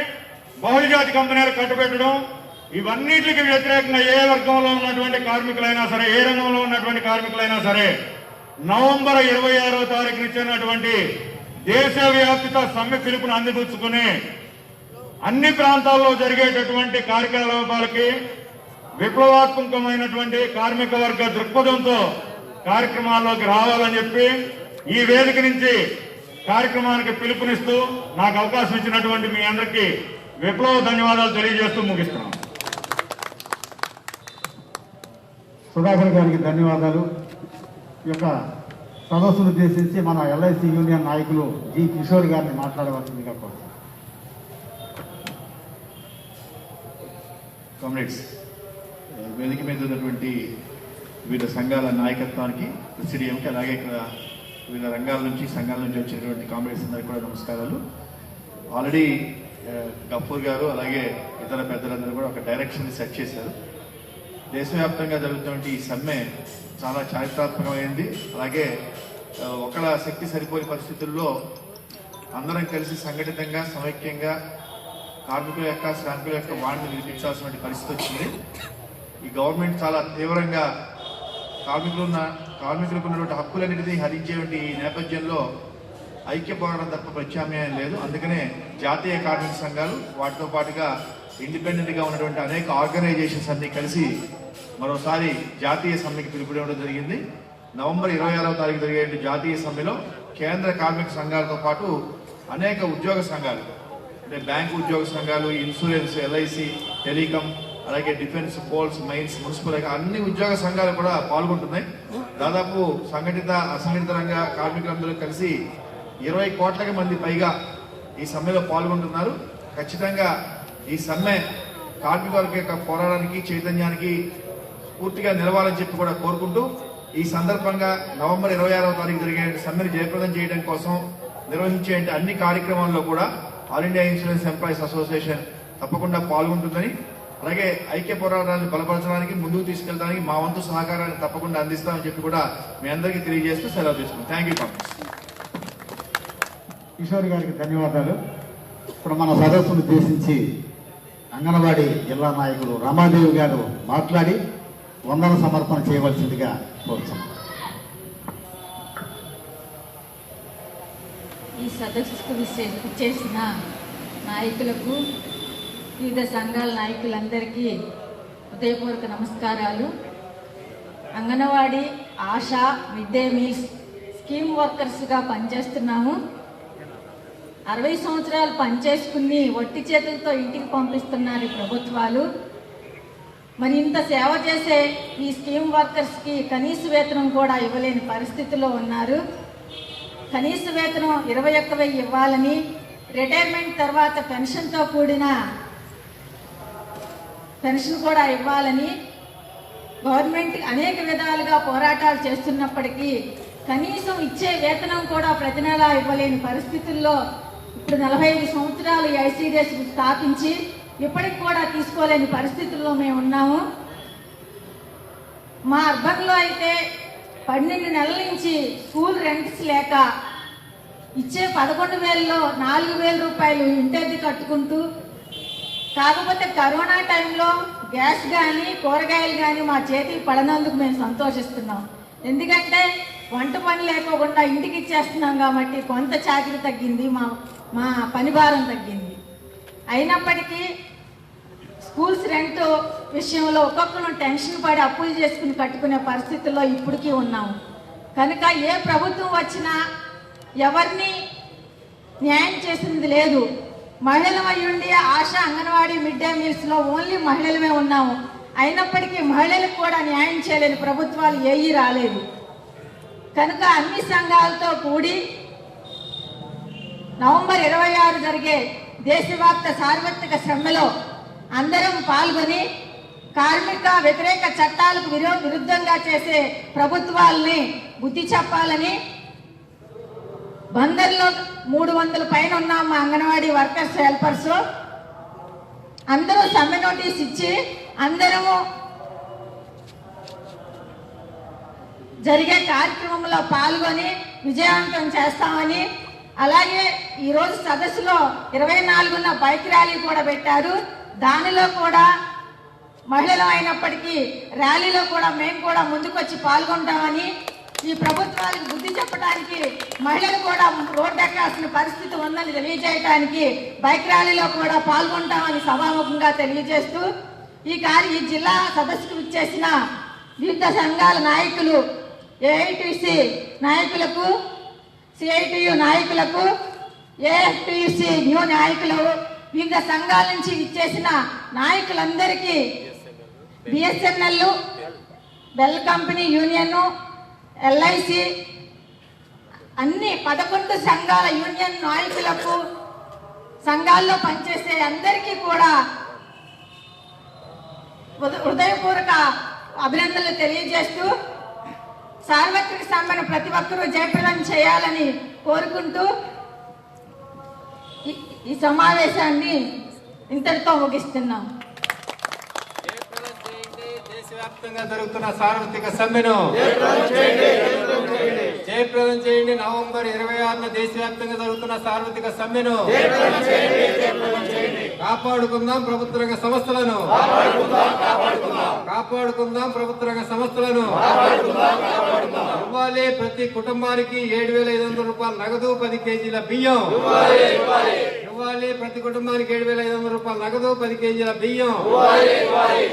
బహుళజాతి కంపెనీలకు కట్టుబెట్టడం, ఇవన్నిటికి వ్యతిరేకంగా ఏ వర్గంలో ఉన్నటువంటి కార్మికులైనా సరే, ఏ రంగంలో ఉన్నటువంటి కార్మికులైనా సరే నవంబర్ 26వ తారీఖున ఇచ్చినటువంటి దేశవ్యాప్త సమ్మె పిలుపును అందిపుచ్చుకుని అన్ని ప్రాంతాల్లో జరిగేటటువంటి కార్యకలాపాలకి విప్లవాత్మకమైనటువంటి కార్మిక వర్గ దృక్పథంతో కార్యక్రమాల్లోకి రావాలని చెప్పి ఈ వేదిక నుంచి కార్యక్రమానికి పిలుపునిస్తూ నాకు అవకాశం ఇచ్చినటువంటి మీ అందరికీ విప్లవ ధన్యవాదాలు తెలియజేస్తూ ముగిస్తున్నాను. సుధాకర్ గారికి ధన్యవాదాలు. ఈ యొక్క సదస్సును ఉద్దేశించి మన ఎల్ఐసి యూనియన్ నాయకులు జి కిషోర్ గారిని మాట్లాడవలసిందిగా కోరుతున్నాను. కామ్రేడ్స్, వేదిక మీద ఉన్నటువంటి వివిధ సంఘాల నాయకత్వానికి, ప్రెసిడియంకి, అలాగే ఇక్కడ వివిధ రంగాల నుంచి సంఘాల నుంచి వచ్చినటువంటి కామ్రేడ్స్ అందరికీ కూడా నమస్కారాలు. ఆల్రెడీ గఫూర్ గారు అలాగే ఇతర పెద్దలందరూ కూడా ఒక డైరెక్షన్ సెట్ చేశారు. దేశవ్యాప్తంగా జరుగుతున్నటువంటి ఈ సమ్మె చాలా చారిత్రాత్మకమైంది. అలాగే ఒకళ్ళ శక్తి సరిపోయే పరిస్థితుల్లో అందరం కలిసి సంఘటితంగా సమైక్యంగా కార్మికుల యొక్క శ్రామికుల యొక్క వాణిని వినిపించాల్సిన పరిస్థితి వచ్చింది. ఈ గవర్నమెంట్ చాలా తీవ్రంగా కార్మికులకు ఉన్నటువంటి హక్కులన్నిటినీ హరించేటువంటి ఈ నేపథ్యంలో ఐక్య పోరాటం తప్ప ప్రత్యామ్నాయం లేదు. అందుకనే జాతీయ కార్మిక సంఘాలు వాటితో పాటుగా ఇండిపెండెంట్గా ఉన్నటువంటి అనేక ఆర్గనైజేషన్స్ అన్ని కలిసి మరోసారి జాతీయ సమ్మెకి పిలుపునివ్వడం జరిగింది. నవంబర్ 26వ తారీఖు జరిగే జాతీయ సమ్మెలో కేంద్ర కార్మిక సంఘాలతో పాటు అనేక ఉద్యోగ సంఘాలు, అంటే బ్యాంకు ఉద్యోగ సంఘాలు, ఇన్సూరెన్స్, ఎల్ఐసి, టెలికాం, అలాగే డిఫెన్స్, పోల్స్, మైన్స్, మున్సిపల్ అన్ని ఉద్యోగ సంఘాలు కూడా పాల్గొంటున్నాయి. దాదాపు సంఘటిత అసంఘటిత రంగ కార్మికులందరూ కలిసి 20 కోట్ల మంది పైగా ఈ సమ్మెలో పాల్గొంటున్నారు. ఖచ్చితంగా ఈ సమ్మె కార్మిక వర్గ యొక్క పోరాటానికి, చైతన్యానికి పూర్తిగా నిలవాలని చెప్పి కూడా కోరుకుంటూ, ఈ సందర్భంగా నవంబర్ 26వ తారీఖు జరిగే సమ్మెను జయప్రదం చేయడం కోసం నిర్వహించే అన్ని కార్యక్రమాల్లో కూడా all India insurance employees association తప్పకుండా పాల్గొంటుందని, అలాగే ఐక్య పోరాటాన్ని బలపరచడానికి, ముందుకు తీసుకెళ్ళడానికి మా వంతు సహకారాన్ని తప్పకుండా అందిస్తామని చెప్పి కూడా మీ అందరికీ తెలియజేస్తూ సెలవు తీసుకుంటాం. Thank you Congress. కిషోర్ గారికి ధన్యవాదాలు. ఇప్పుడు మన సదస్సును ఉద్దేశించి అంగన్వాడీ జిల్లా నాయకులు రమాదేవి గారు మాట్లాడి వందన సమర్పణ చేయవలసిందిగా కోరుతున్నాం. ఈ సదస్సుకు చేసిన నాయకులకు, వివిధ సంఘాల నాయకులందరికీ హృదయపూర్వక నమస్కారాలు. Anganwadi, ASHA, mid day meals scheme వర్కర్స్గా పనిచేస్తున్నాము. 60 సంవత్సరాలు పనిచేసుకుని ఒట్టి చేతులతో ఇంటికి పంపిస్తున్నారు ఈ ప్రభుత్వాలు. మరి ఇంత సేవ చేసే ఈ స్కీమ్ వర్కర్స్కి కనీస వేతనం కూడా ఇవ్వలేని పరిస్థితిలో ఉన్నారు. కనీస వేతనం 21,000 ఇవ్వాలని, రిటైర్మెంట్ తర్వాత పెన్షన్తో కూడిన పెన్షన్ కూడా ఇవ్వాలని గవర్నమెంట్ అనేక విధాలుగా పోరాటాలు చేస్తున్నప్పటికీ కనీసం ఇచ్చే వేతనం కూడా ప్రతి నెలా ఇవ్వలేని పరిస్థితుల్లో ఇప్పుడు 45 సంవత్సరాలు ఐసీడీఎస్ స్థాపించి ఇప్పటికి కూడా తీసుకోలేని పరిస్థితుల్లో మేము ఉన్నాము. మా అర్బన్లో అయితే 12 నెలల నుంచి స్కూల్ రెంట్స్ లేక ఇచ్చే 11,000లో 4,000 రూపాయలు ఇంటద్దె కట్టుకుంటూ, కాకపోతే కరోనా టైంలో గ్యాస్ కానీ కూరగాయలు కానీ మా చేతికి పడనందుకు మేము సంతోషిస్తున్నాం. ఎందుకంటే వంట పని లేకోకుండా ఇంటికి ఇచ్చేస్తున్నాం కాబట్టి కొంత చాకిరి తగ్గింది, మా పని భారం తగ్గింది. అయినప్పటికీ స్కూల్స్ రెంట్ విషయంలో ఒక్కొక్కరు టెన్షన్ పడి అప్పులు చేసుకుని కట్టుకునే పరిస్థితుల్లో ఇప్పటికీ ఉన్నాము. కనుక ఏ ప్రభుత్వం వచ్చినా ఎవరిని న్యాయం చేసింది లేదు. మహిళలు అయ్యుండి ఆశ, అంగన్వాడీ, మిడ్ డే మీల్స్లో ఓన్లీ మహిళలమే ఉన్నాము. అయినప్పటికీ మహిళలకు కూడా న్యాయం చేయలేని ప్రభుత్వాలు ఏవీ రాలేదు. కనుక అన్ని సంఘాలతో కూడి నవంబర్ 26 జరిగే దేశవ్యాప్త సార్వత్రిక సమ్మెలో అందరం పాల్గొని కార్మిక వ్యతిరేక చట్టాలకు విరుద్ధంగా చేసే ప్రభుత్వాలని బుద్ధి చెప్పాలని, బందర్లో 300 పైన ఉన్నాం మా అంగన్వాడీ వర్కర్స్, హెల్పర్స్ అందరూ సమ్మె నోటీస్ ఇచ్చి అందరము జరిగే కార్యక్రమంలో పాల్గొని విజయవంతం చేస్తామని, అలాగే ఈరోజు సదస్సులో 24న బైక్ ర్యాలీ కూడా పెట్టారు. దానిలో కూడా మహిళలు అయినప్పటికీ ర్యాలీలో కూడా మేము కూడా ముందుకొచ్చి పాల్గొంటామని, ఈ ప్రభుత్వానికి బుద్ధి చెప్పడానికి మహిళలు కూడా రోడ్డు ఎక్కాల్సిన పరిస్థితి ఉందని తెలియజేయడానికి బైక్ ర్యాలీలో కూడా పాల్గొంటామని సభాముఖంగా తెలియజేస్తూ, ఈ జిల్లా సదస్సుకు విచ్చేసిన వివిధ సంఘాల నాయకులు, ఏఐటీసీ నాయకులకు, సిఐటియు నాయకులకు, ఏఎఫ్టీసీ న్యూ నాయకులు, వివిధ సంఘాల నుంచి విచ్చేసిన నాయకులందరికీ, BSNL, bell company union, LIC అన్ని 11 సంఘాల యూనియన్ నాయకులకు, సంఘాల్లో పనిచేసే అందరికీ కూడా హృదయపూర్వక అభినందనలు తెలియజేస్తూ, సార్వత్రిక సమ్మెను ప్రతి ఒక్కరూ జయప్రదం చేయాలని కోరుకుంటూ ఈ సమావేశాన్ని ఇంతటితో ముగిస్తున్నాం. దేశవ్యాప్తంగా జరుగుతున్న సార్వత్రిక సమ్మెను జయప్రదం చేయండి. నవంబర్ 26న దేశవ్యాప్తంగా జరుగుతున్న సార్వత్రిక సమ్మెను కాపాడుకుందాం. ప్రభుత్వ రంగ సంస్థలను కాపాడుకుందాం. ప్రభుత్వ రంగ సంస్థలను ఇవ్వాలి. ప్రతి కుటుంబానికి 7,500 రూపాయల నగదు, 10 కేజీల బియ్యం ఇవ్వాలి ప్రతి కుటుంబానికి 7,500 రూపాయల నగదు, 10 కేజీల బియ్యం.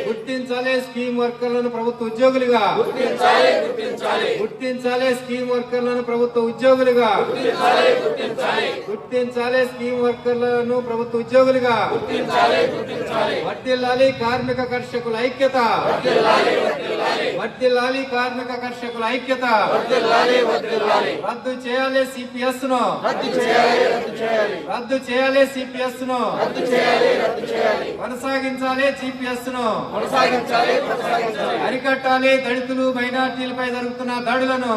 గుర్తించాలి స్కీమ్ వర్కర్లను ప్రభుత్వ ఉద్యోగులుగా. గుర్తించాలి స్కీమ్ వర్కర్లను ప్రభుత్వ ఉద్యోగులుగా. గుర్తించాలి స్కీమ్ వర్కర్లను ప్రభుత్వ ఉద్యోగులుగా. వర్ధిల్లాలి కార్మిక కర్షకుల ఐక్యత. వర్ధిల్లాలి కార్మిక కర్షకుల ఐక్యత. రద్దు చేయాలి సిపిఎస్ ను. రద్దు చేయాలి సిపిఎస్ ను. కొనసాగించాలి జిపిఎస్ ను. అరికట్టాలి దళితులు మైనార్టీలపై జరుగుతున్న దాడులను.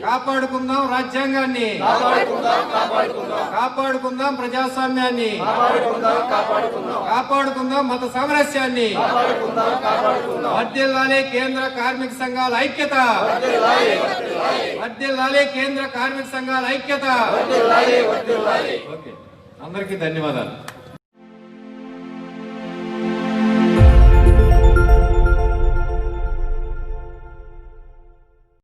కాపాడుకుందాం రాజ్యాంగాన్ని. కాపాడుకుందాం ప్రజాస్వామ్యాన్ని. కాపాడుకుందాం మత సామరస్యాన్ని. వర్ధిల్లాలి కేంద్ర కార్మిక సంఘాల ఐక్యత. వర్ధిల్లాలి కేంద్ర కార్మిక సంఘాల ఐక్యత. అందరికీ ధన్యవాదాలు.